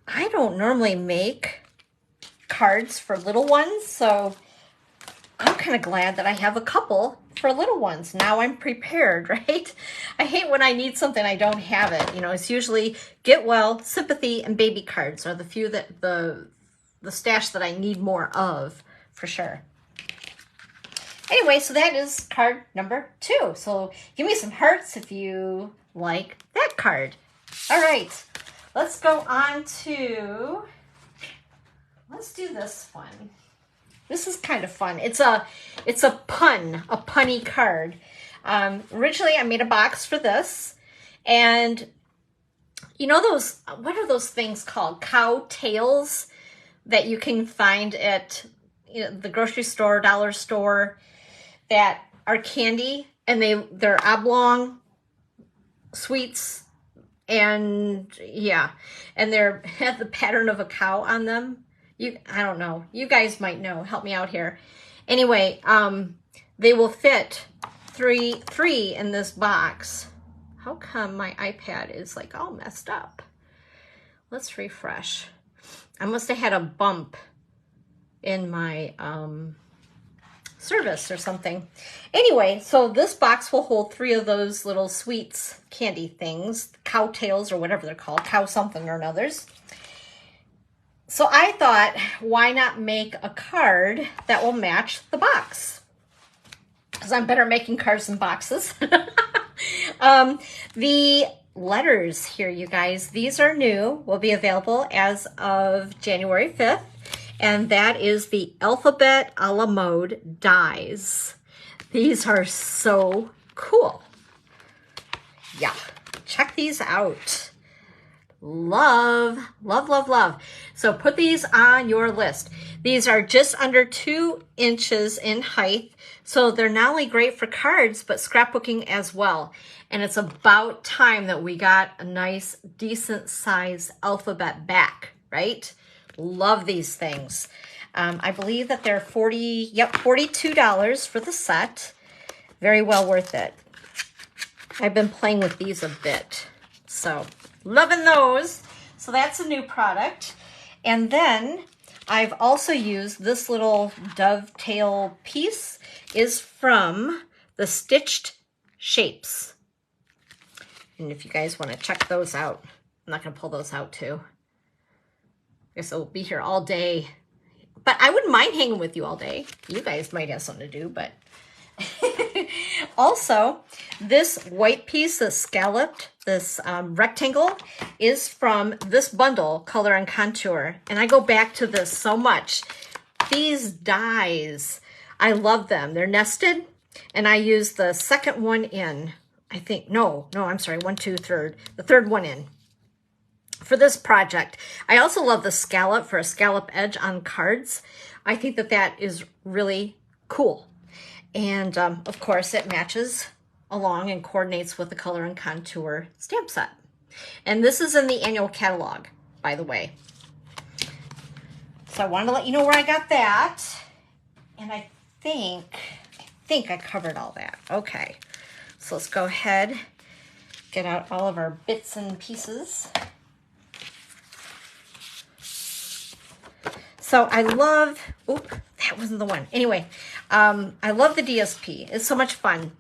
I don't normally make cards for little ones, so I'm kind of glad that I have a couple for little ones. Now I'm prepared, right? I hate when I need something I don't have it. You know, it's usually get well, sympathy, and baby cards are the few that the stash that I need more of, for sure. Anyway, so that is card number 2. So give me some hearts if you like that card. All right, let's go on to, let's do this one. This is kind of fun. It's a punny card. Originally, I made a box for this, and you know those, what are those things called? Cow tails that you can find at, you know, the grocery store, dollar store, that are candy, and they're oblong sweets, and yeah, and they're have the pattern of a cow on them. I don't know. You guys might know. Help me out here. Anyway, they will fit three in this box. How come my iPad is like all messed up? Let's refresh. I must have had a bump in my service or something. Anyway, so this box will hold 3 of those little sweets, candy things, cow tails or whatever they're called, cow something or another's. So I thought, why not make a card that will match the box? Because I'm better making cards than boxes. The letters here, you guys, these are new, will be available as of January 5th. And that is the Alphabet a la Mode dies. These are so cool. Yeah, check these out. Love, love, love, love. So put these on your list. These are just under 2 inches in height. So they're not only great for cards, but scrapbooking as well. And it's about time that we got a nice, decent size alphabet back, right? Love these things. I believe that they're $42 for the set. Very well worth it. I've been playing with these a bit. So loving those. So that's a new product. And then I've also used this little dovetail piece is from the Stitched Shapes. And if you guys want to check those out, I'm not going to pull those out too. I guess I'll be here all day. But I wouldn't mind hanging with you all day. You guys might have something to do, but... Also, this white piece, this scalloped, this rectangle, is from this bundle, Color and Contour. And I go back to this so much. These dies, I love them. They're nested, and I use the second one in. I think, no, I'm sorry, 1, 2, third. The third one in for this project. I also love the scallop for a scallop edge on cards. I think that that is really cool. And of course it matches along and coordinates with the Color and Contour stamp set. And this is in the annual catalog, by the way. So I wanted to let you know where I got that. And I think I covered all that. Okay, so let's go ahead, get out all of our bits and pieces. So I love, oop, that wasn't the one. Anyway, I love the DSP. It's so much fun.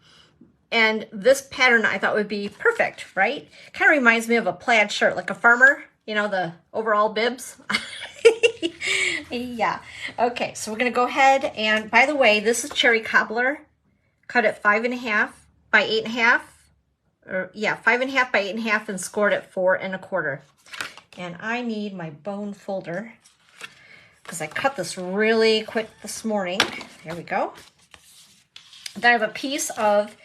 And this pattern I thought would be perfect, right? Kind of reminds me of a plaid shirt, like a farmer, you know, the overall bibs. Yeah. Okay, so we're going to go ahead and, by the way, this is Cherry Cobbler, cut at 5.5 by 8.5, or yeah, 5.5 by 8.5 and scored at 4 1/4. And I need my bone folder. because I cut this really quick this morning. There we go. Then I have a piece of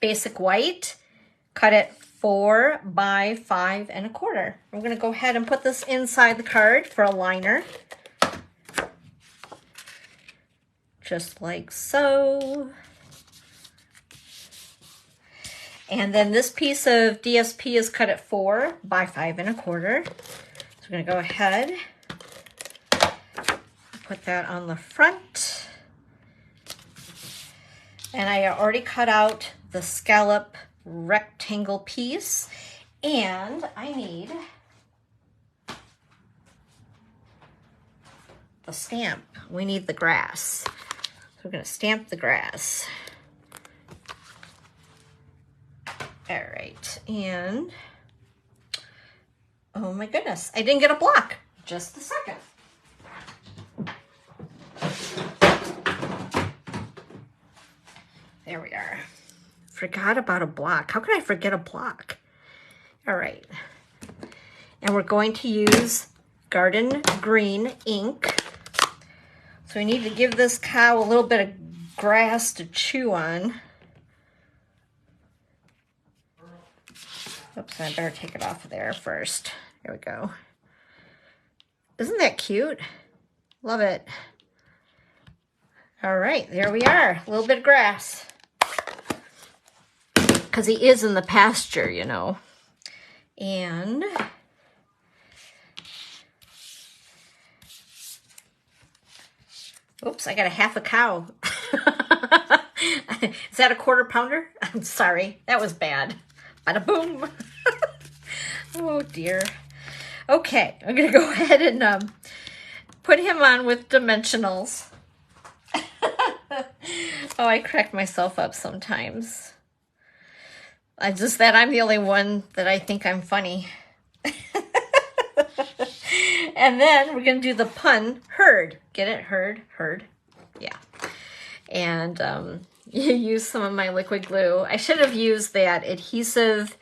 basic white, cut it 4 by 5 1/4. I'm going to go ahead and put this inside the card for a liner. Just like so. And then this piece of DSP is cut at 4 by 5 1/4. So we're going to go ahead, put that on the front. And I already cut out the scallop rectangle piece. And I need the stamp. We need the grass. So we're going to stamp the grass. All right, and oh my goodness, I didn't get a block. Just a second. There we are. Forgot about a block. How could I forget a block? All right, and we're going to use Garden Green ink. So we need to give this cow a little bit of grass to chew on. Oops, I better take it off of there first. There we go. Isn't that cute? Love it. All right, there we are. A little bit of grass. Because he is in the pasture, you know. And oops, I got a half a cow. Is that a 1/4 pounder? I'm sorry, that was bad. Bada boom. Oh dear. Okay, I'm gonna go ahead and put him on with dimensionals. Oh, I crack myself up sometimes. I'm the only one that I think I'm funny. And then we're gonna do the pun, herd. Get it? Herd. Yeah. And you use some of my liquid glue. I should have used that adhesive,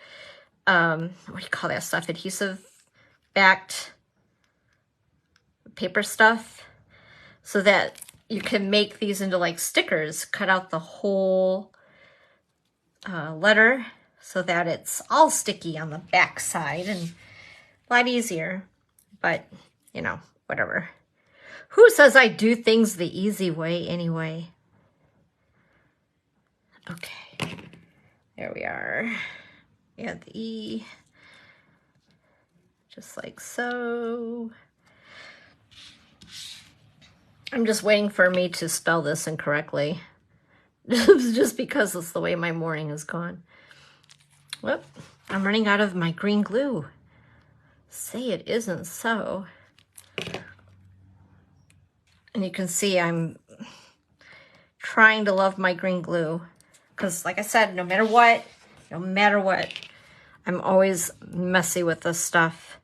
what do you call that stuff? Adhesive backed paper stuff, so that you can make these into like stickers. Cut out the whole letter so that it's all sticky on the back side and a lot easier. But, you know, whatever. Who says I do things the easy way anyway? Okay, there we are. Add the E, just like so. I'm just waiting for me to spell this incorrectly, just because it's the way my morning has gone. Whoop, I'm running out of my green glue. Say it isn't so. And you can see I'm trying to love my green glue. Because like I said, no matter what, I'm always messy with this stuff.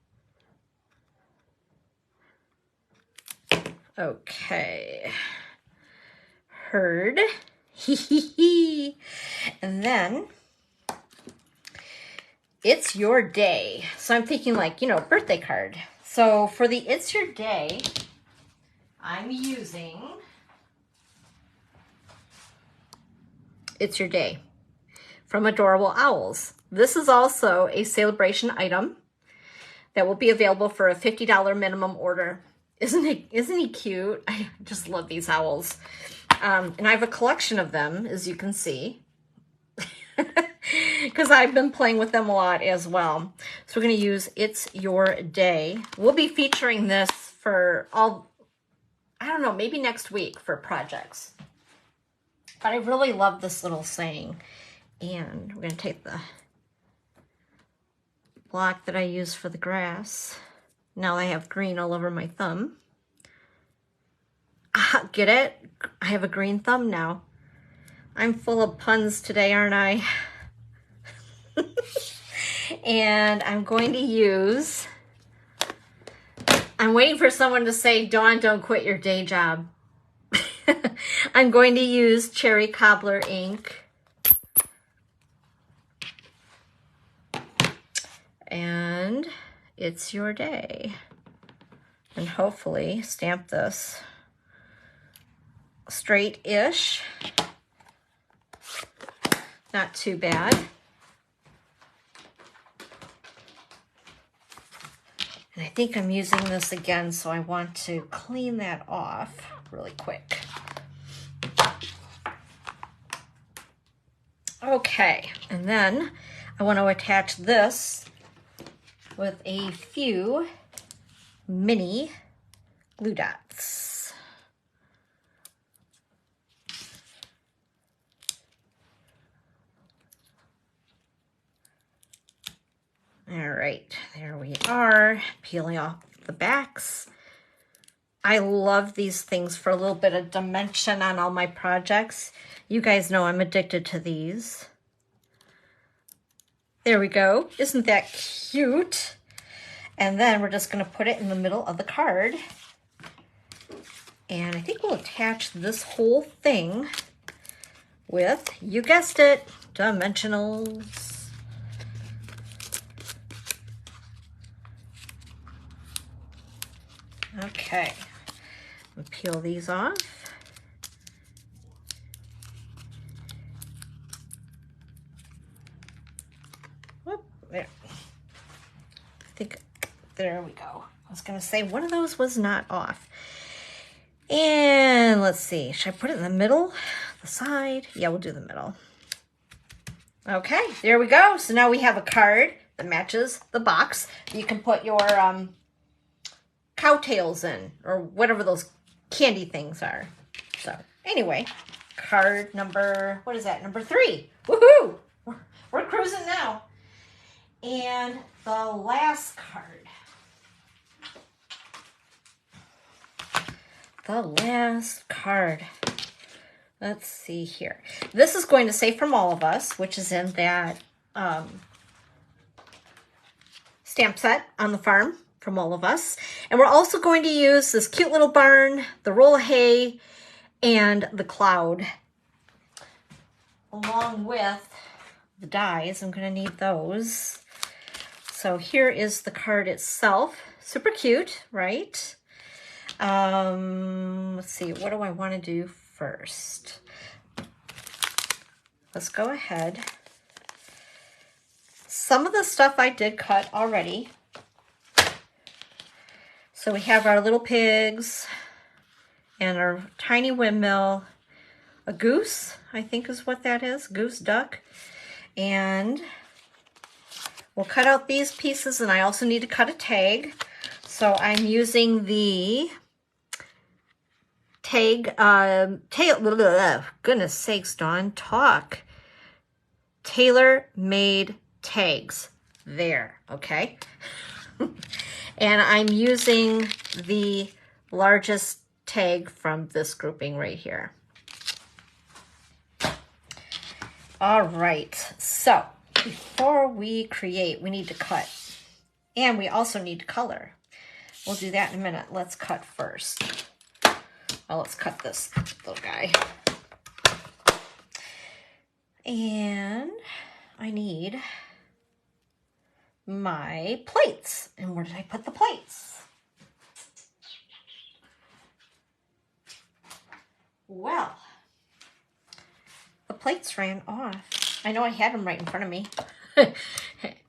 Okay. Herd. And then it's your day. So I'm thinking like, you know, birthday card. So for the It's Your Day, I'm using It's Your Day from Adorable Owls. This is also a celebration item that will be available for a $50 minimum order. Isn't he cute? I just love these owls. And I have a collection of them, as you can see, because I've been playing with them a lot as well. So we're going to use It's Your Day. We'll be featuring this for I don't know, maybe next week for projects. But I really love this little saying. And we're going to take the block that I use for the grass. Now I have green all over my thumb. Ah, get it? I have a green thumb now. I'm full of puns today, aren't I? And I'm going to use... I'm waiting for someone to say, Dawn, don't quit your day job. I'm going to use Cherry Cobbler ink. And It's Your Day. and hopefully stamp this straight-ish. Not too bad. And I think I'm using this again, so I want to clean that off really quick. Okay, and then I want to attach this with a few mini glue dots. All right, there we are, peeling off the backs. I love these things for a little bit of dimension on all my projects. You guys know I'm addicted to these. There we go. Isn't that cute? And then we're just going to put it in the middle of the card. And I think we'll attach this whole thing with, you guessed it, dimensionals. Okay, we'll peel these off. Whoop, there. I think, there we go. I was gonna say one of those was not off. And let's see, should I put it in the middle, the side? Yeah, we'll do the middle. Okay, there we go. So now we have a card that matches the box. You can put your cowtails in, or whatever those candy things are. So anyway, card number, what is that? Number 3. Woohoo! We're cruising now. And the last card. The last card. Let's see here. This is going to say from all of us, which is in that stamp set on the farm. From all of us. And we're also going to use this cute little barn, the roll of hay, and the cloud. Along with the dies, I'm going to need those. So here is the card itself. Super cute, right? Let's see, what do I want to do first? Let's go ahead. Some of the stuff I did cut already. So we have our little pigs and our tiny windmill, a goose, I think is what that is, goose duck. And we'll cut out these pieces, and I also need to cut a tag. So I'm using the tag, goodness sakes, Dawn, talk. Tailor-made tags. There, okay? And I'm using the largest tag from this grouping right here. All right, so before we create, we need to cut. And we also need to color. We'll do that in a minute. Let's cut first. Well, let's cut this little guy. And I need my plates. And where did I put the plates? Well, the plates ran off. I know I had them right in front of me,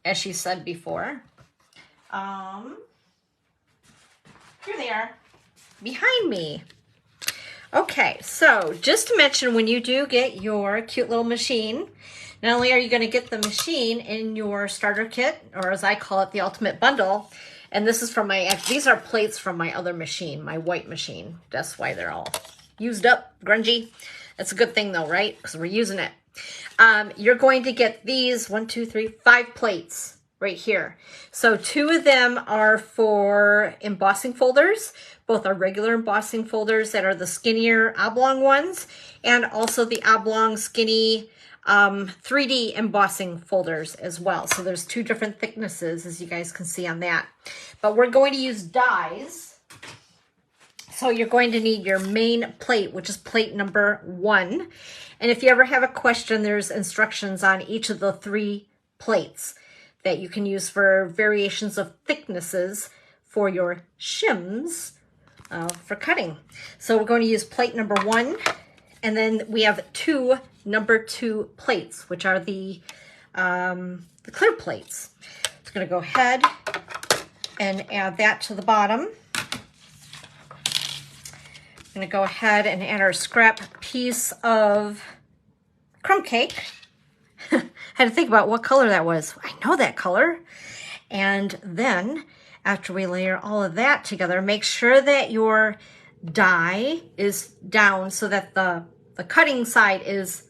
as she said before. Here they are, behind me. Okay, so just to mention, when you do get your cute little machine, not only are you going to get the machine in your starter kit, or as I call it, the ultimate bundle, and this is from my, these are plates from my other machine, my white machine. That's why they're all used up, grungy. That's a good thing though, right? Because we're using it. You're going to get these 5 plates right here. So 2 of them are for embossing folders. Both are regular embossing folders that are the skinnier oblong ones, and also the oblong skinny 3D embossing folders as well. So there's 2 different thicknesses, as you guys can see on that. But we're going to use dies. So you're going to need your main plate, which is plate number 1. And if you ever have a question, there's instructions on each of the 3 plates that you can use for variations of thicknesses for your shims for cutting. So we're going to use plate number 1, and then we have 2 number 2 plates, which are the clear plates. It's going to go ahead and add that to the bottom. I'm going to go ahead and add our scrap piece of crumb cake. I had to think about what color that was. I know that color. And then after we layer all of that together, make sure that your die is down so that the cutting side is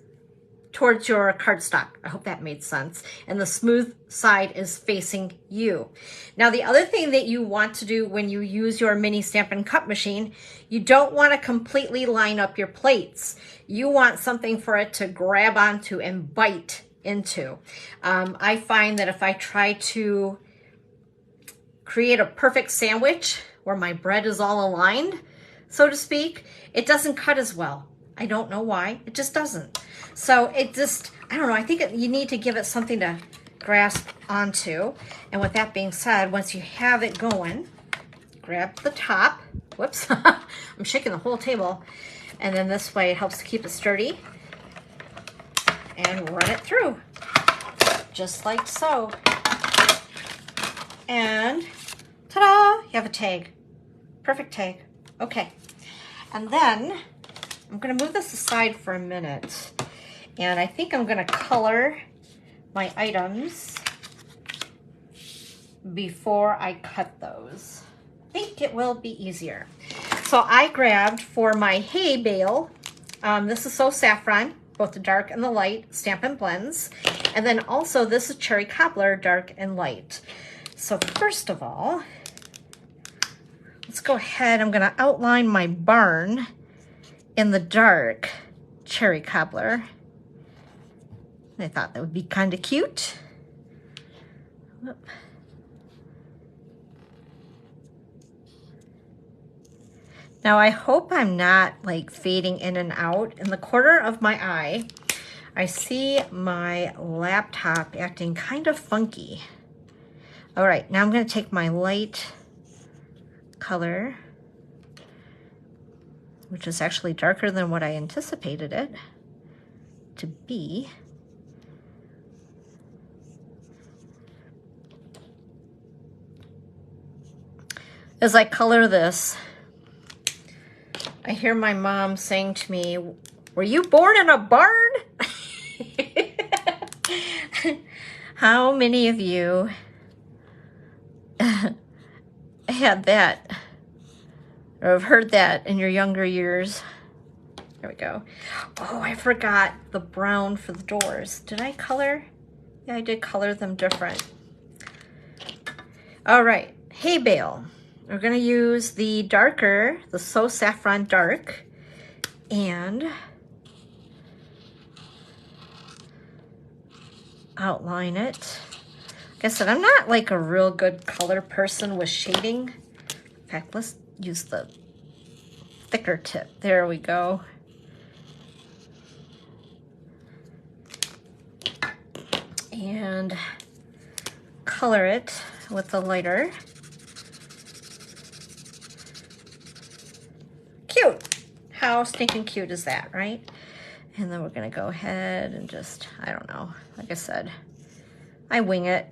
towards your cardstock. I hope that made sense. And the smooth side is facing you. Now, the other thing that you want to do when you use your mini Stampin' Cut machine, you don't want to completely line up your plates. You want something for it to grab onto and bite into. I find that if I try to create a perfect sandwich where my bread is all aligned, so to speak, it doesn't cut as well. I don't know why, it just doesn't. So it just, I don't know, I think you need to give it something to grasp onto. And with that being said, once you have it going, grab the top, whoops, I'm shaking the whole table. And then this way it helps to keep it sturdy. And run it through, just like so. And ta-da, you have a tag. Perfect tag. Okay. And then I'm going to move this aside for a minute. And I think I'm going to color my items before I cut those. I think it will be easier. So I grabbed for my hay bale, this is So Saffron, both the dark and the light Stampin' Blends. And then also this is Cherry Cobbler, dark and light. So first of all, let's go ahead. I'm going to outline my barn in the dark Cherry Cobbler. I thought that would be kind of cute. Whoop. Now I hope I'm not like fading in and out. In the corner of my eye, I see my laptop acting kind of funky. All right, now I'm going to take my light color, which is actually darker than what I anticipated it to be. As I color this, I hear my mom saying to me, "Were you born in a barn?" How many of you had that or have heard that in your younger years? There we go. Oh, I forgot the brown for the doors. Did I color? Yeah, I did color them different. All right, hay bale. We're going to use the darker, the So Saffron Dark, and outline it. Like I said, I'm not like a real good color person with shading. In fact, let's use the thicker tip. There we go. And color it with the lighter. Cute. How stinking cute is that, right? And then we're gonna go ahead and just, I don't know, like I said, I wing it.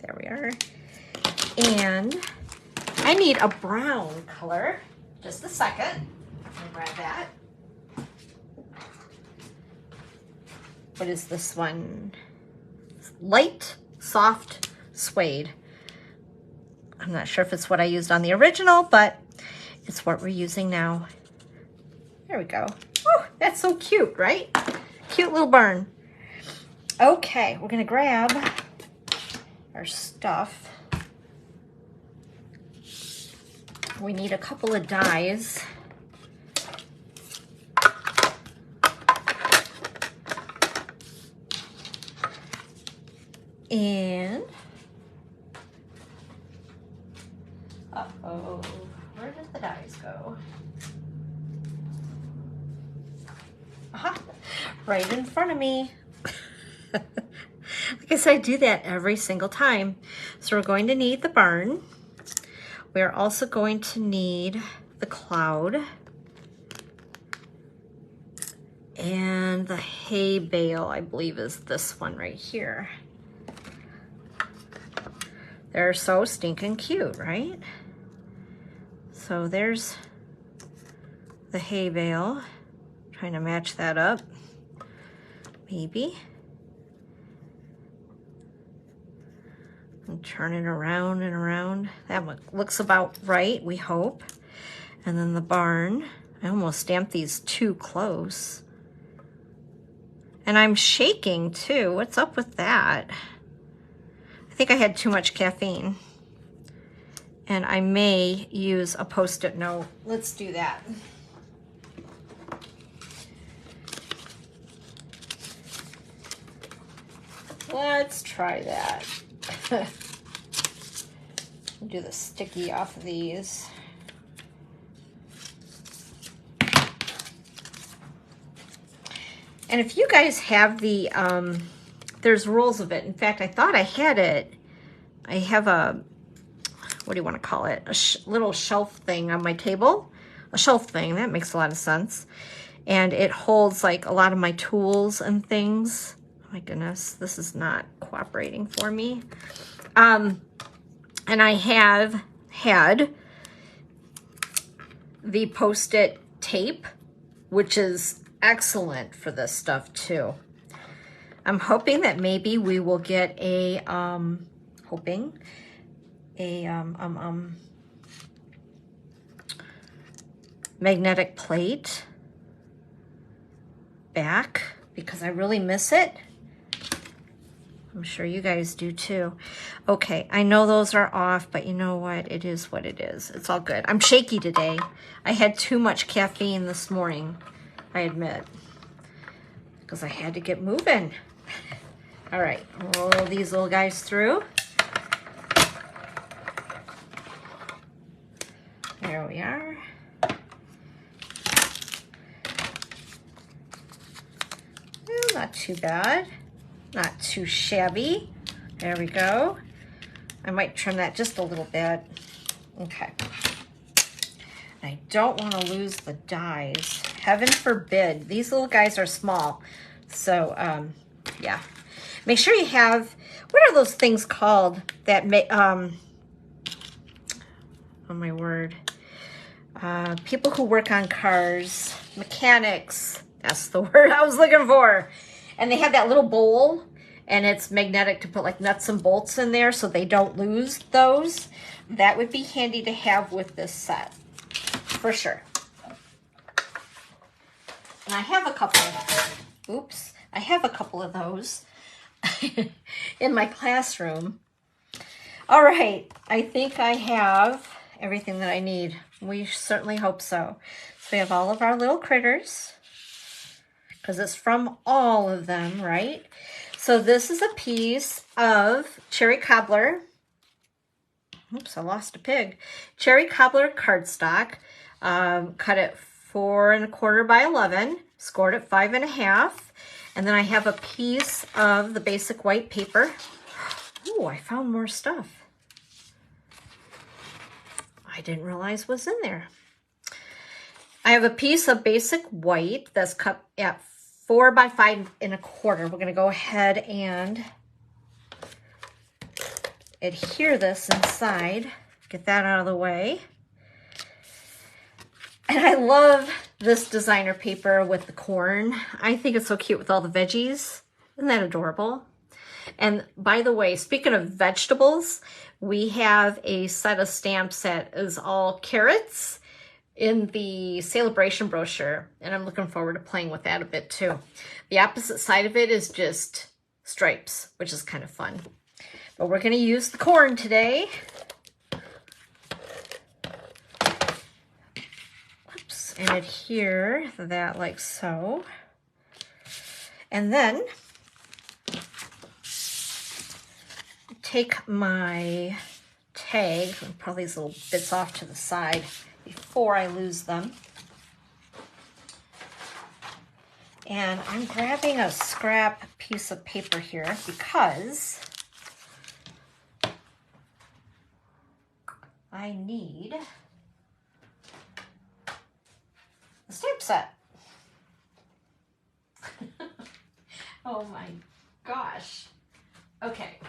There we are. And I need a brown color. Just a second. Let me grab that. What is this one? Light, soft suede. I'm not sure if it's what I used on the original, but it's what we're using now. There we go. Oh, that's so cute, right? Cute little barn. Okay, we're gonna grab our stuff. We need a couple of dies. And, uh-oh, where did the dies go? Aha, right in front of me. Like I said, I do that every single time. So we're going to need the barn. We're also going to need the cloud and the hay bale, I believe is this one right here. They're so stinking cute, right? So there's the hay bale. Trying to match that up, maybe. And turn it around and around. That looks about right, we hope. And then the barn. I almost stamped these too close. And I'm shaking too. What's up with that? I think I had too much caffeine. And I may use a Post-it note. Let's do that. Let's try that. Do the sticky off of these. And if you guys have the, there's rolls of it. In fact, I thought I had it. I have a, what do you want to call it? A little shelf thing on my table. A shelf thing, that makes a lot of sense. And it holds like a lot of my tools and things. Oh my goodness, this is not cooperating for me. And I have had the Post-it tape, which is excellent for this stuff too. I'm hoping that maybe we will get a, magnetic plate back because I really miss it. I'm sure you guys do too. Okay, I know those are off, but you know what? It is what it is. It's all good. I'm shaky today. I had too much caffeine this morning, I admit, because I had to get moving. All right, roll these little guys through. There we are. Well, not too bad. Not too shabby. There we go. I might trim that just a little bit. Okay. I don't want to lose the dies. Heaven forbid. These little guys are small. So, yeah. Make sure you have, what are those things called that make, oh my word. People who work on cars, mechanics, that's the word I was looking for. And they have that little bowl, and it's magnetic to put like nuts and bolts in there so they don't lose those. That would be handy to have with this set, for sure. And I have a couple, oops, I have a couple of those in my classroom. All right, I think I have everything that I need. We certainly hope so. So we have all of our little critters, because it's from all of them, right? So this is a piece of cherry cobbler. Oops, I lost a pig. Cherry cobbler cardstock. Cut it 4 1/4 by 11. Scored it 5 1/2. And then I have a piece of the basic white paper. Ooh, I found more stuff. I didn't realize was in there. I have a piece of basic white that's cut at 4 by 5 1/4. We're going to go ahead and adhere this inside. Get that out of the way. And I love this designer paper with the corn. I think it's so cute with all the veggies. Isn't that adorable? And by the way, speaking of vegetables, we have a set of stamps that is all carrots in the Celebration brochure, and I'm looking forward to playing with that a bit too. The opposite side of it is just stripes, which is kind of fun. But we're going to use the corn today. Oops, and adhere that like so. And then take my tag and pull these little bits off to the side before I lose them. And I'm grabbing a scrap piece of paper here because I need a stamp set. Oh my gosh. Okay.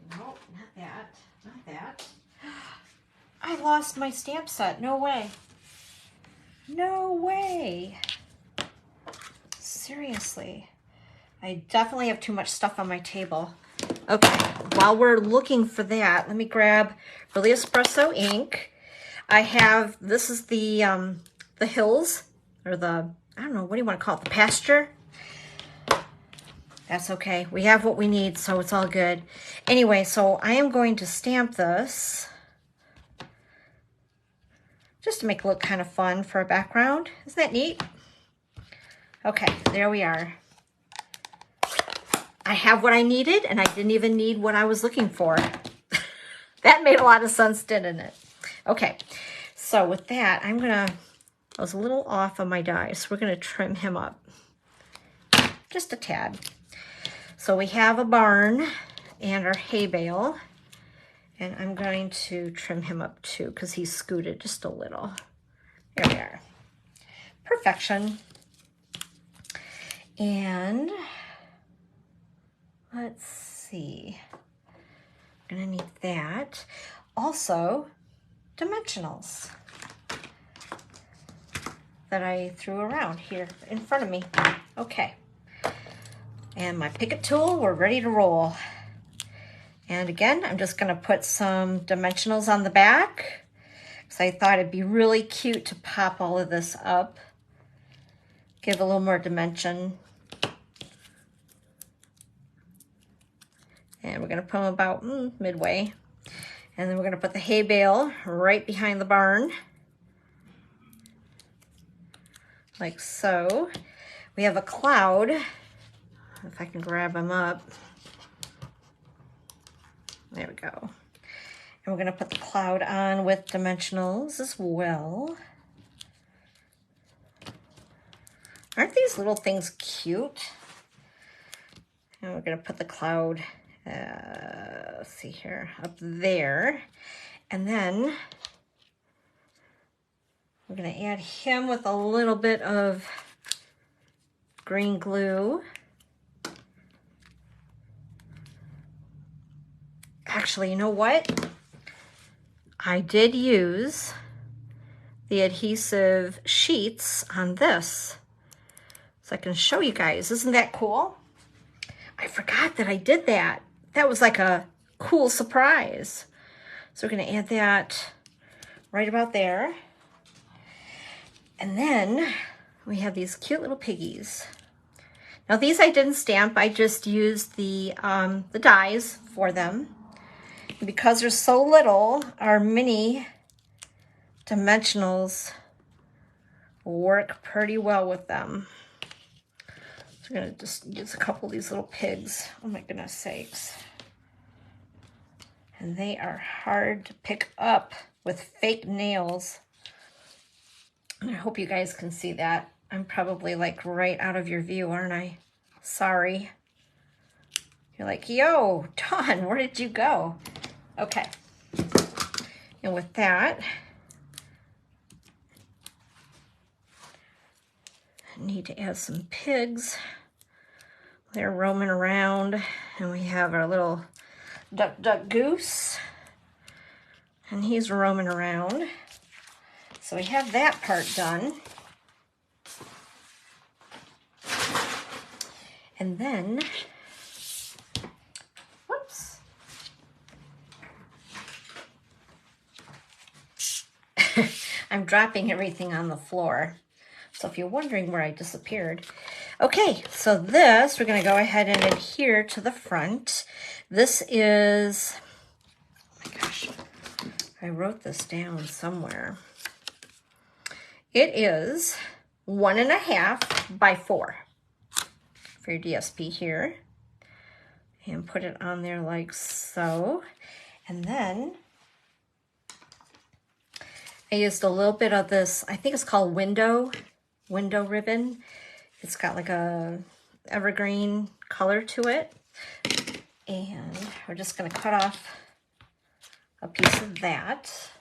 No, not that. Not that. I lost my stamp set. No way. No way. Seriously. I definitely have too much stuff on my table. Okay, while we're looking for that, let me grab Really Espresso ink. I have, this is the Hills, or the, I don't know, what do you want to call it? The pasture? That's okay. We have what we need, so it's all good. Anyway, so I am going to stamp this just to make it look kind of fun for a background. Isn't that neat? Okay, there we are. I have what I needed, and I didn't even need what I was looking for. That made a lot of sense, didn't it? Okay, so with that, I was a little off on my die, so we're gonna trim him up just a tad. So we have a barn and our hay bale, and I'm going to trim him up too because he's scooted just a little. There we are. Perfection. And let's see. I'm gonna need that. Also, dimensionals that I threw around here in front of me. Okay. And my Picket tool, we're ready to roll. And again, I'm just gonna put some dimensionals on the back because I thought it'd be really cute to pop all of this up. Give a little more dimension. And we're gonna put them about midway. And then we're gonna put the hay bale right behind the barn. Like so. We have a cloud. If I can grab him up. There we go. And we're gonna put the cloud on with dimensionals as well. Aren't these little things cute? And we're gonna put the cloud, let's see here, up there. And then we're gonna add him with a little bit of green glue. Actually, you know what? I did use the adhesive sheets on this. So I can show you guys. Isn't that cool? I forgot that I did that. That was like a cool surprise. So we're gonna add that right about there. And then we have these cute little piggies. Now these I didn't stamp, I just used the dies for them. And because they're so little, our mini dimensionals work pretty well with them. So we're gonna just use a couple of these little pigs. Oh my goodness sakes. And they are hard to pick up with fake nails. And I hope you guys can see that. I'm probably like right out of your view, aren't I? Sorry. You're like, yo, Dawn, where did you go? Okay. And with that, I need to add some pigs. They're roaming around, and we have our little duck goose, and he's roaming around. So we have that part done. And then, whoops. I'm dropping everything on the floor. So if you're wondering where I disappeared. Okay, so this, we're gonna go ahead and adhere to the front. This is, oh my gosh, I wrote this down somewhere. It is 1.5 by 4 for your DSP here. And put it on there like so. And then I used a little bit of this, I think it's called window ribbon. It's got like a evergreen color to it. And we're just gonna cut off a piece of that.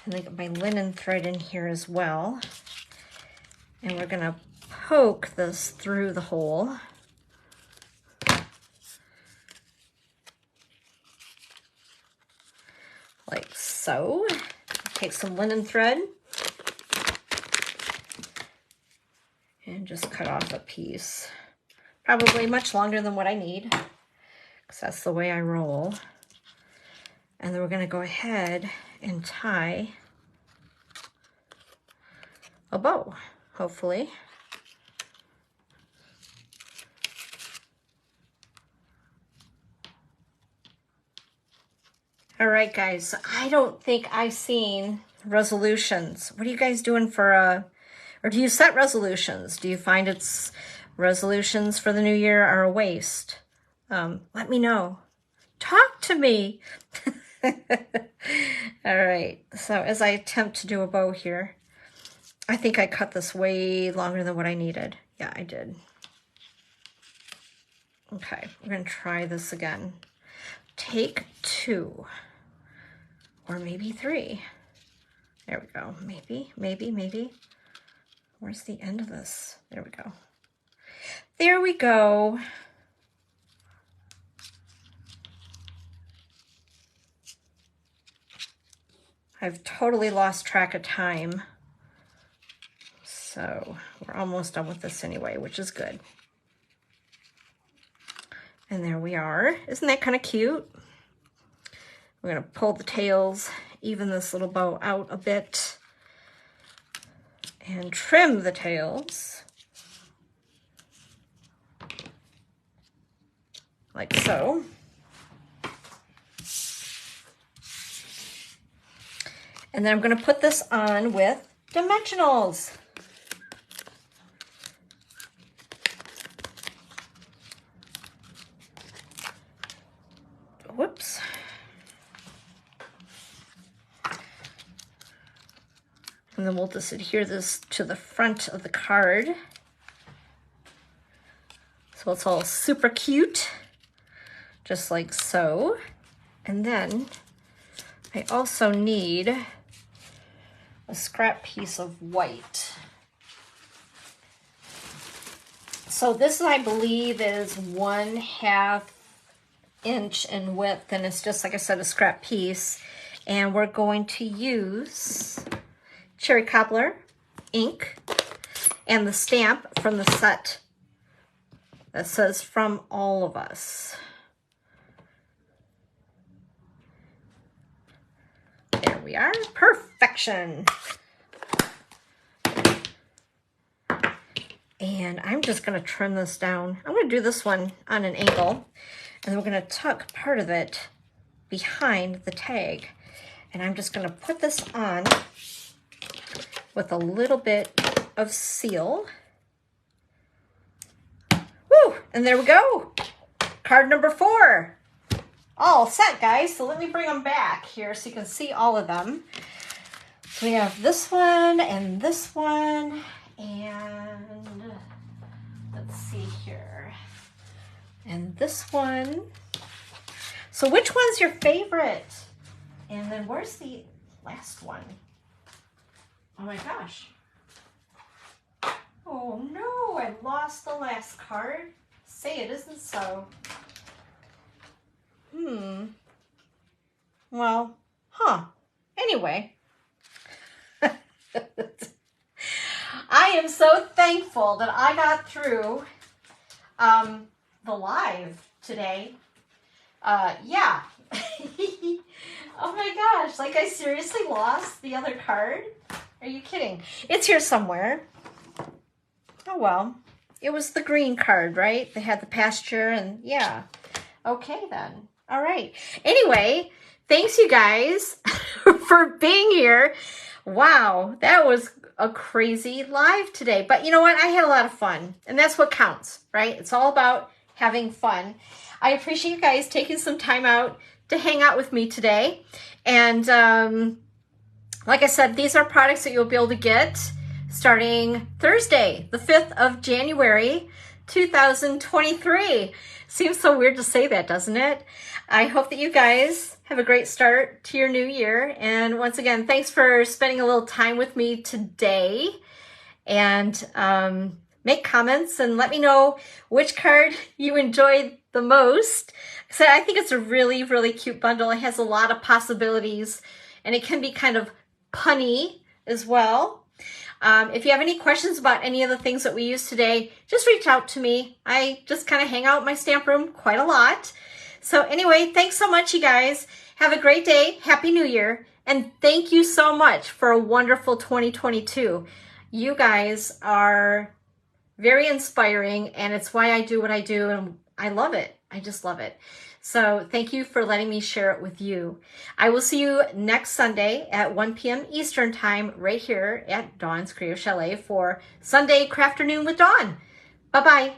And I got my linen thread in here as well. And we're gonna poke this through the hole. Like so. Take some linen thread and just cut off a piece. Probably much longer than what I need, because that's the way I roll. And then we're gonna go ahead and tie a bow, hopefully. All right, guys, I don't think I've seen resolutions. What are you guys doing for or do you set resolutions? Do you find it's resolutions for the new year are a waste? Let me know. Talk to me. All right, so as I attempt to do a bow here, I think I cut this way longer than what I needed. Yeah, I did. Okay, we're gonna try this again. Take 2. Or maybe 3. There we go. Maybe. Where's the end of this? There we go. There we go. I've totally lost track of time. So we're almost done with this anyway, which is good. And there we are. Isn't that kind of cute? We're going to pull the tails, even this little bow out a bit, and trim the tails like so. And then I'm going to put this on with dimensionals. Whoops. And then we'll just adhere this to the front of the card. So it's all super cute, just like so. And then I also need a scrap piece of white. So this, I believe, is 1/2 inch in width, and it's just, like I said, a scrap piece. And we're going to use cherry cobbler ink and the stamp from the set that says "From All of Us." There we are. Perfection. And I'm just going to trim this down. I'm going to do this one on an angle, and then we're going to tuck part of it behind the tag. And I'm just going to put this on with a little bit of seal. Woo! And there we go. Card number 4. All set, guys. So let me bring them back here so you can see all of them. So we have this one and this one, and let's see here. And this one. So which one's your favorite? And then where's the last one? Oh my gosh. Oh no, I lost the last card. Say it isn't so. Well, anyway. I am so thankful that I got through the live today. Yeah. Oh my gosh, like I seriously lost the other card? Are you kidding? It's here somewhere. Oh well, it was the green card, right? They had the pasture and yeah. Okay then. All right. Anyway, thanks you guys for being here. Wow, that was a crazy live today. But you know what? I had a lot of fun, and that's what counts, right? It's all about having fun. I appreciate you guys taking some time out to hang out with me today. And like I said, these are products that you'll be able to get starting Thursday, the 5th of January, 2023. Seems so weird to say that, doesn't it? I hope that you guys have a great start to your new year. And once again, thanks for spending a little time with me today. And make comments and let me know which card you enjoyed the most. So I think it's a really, really cute bundle. It has a lot of possibilities and it can be kind of punny as well. If you have any questions about any of the things that we use today, just reach out to me. I just kind of hang out in my stamp room quite a lot. So anyway, thanks so much, you guys. Have a great day. Happy New Year. And thank you so much for a wonderful 2022. You guys are very inspiring, and it's why I do what I do, and I love it. I just love it. So thank you for letting me share it with you. I will see you next Sunday at 1 p.m. Eastern Time right here at Dawn's Creative Chalet for Sunday Crafternoon with Dawn. Bye-bye.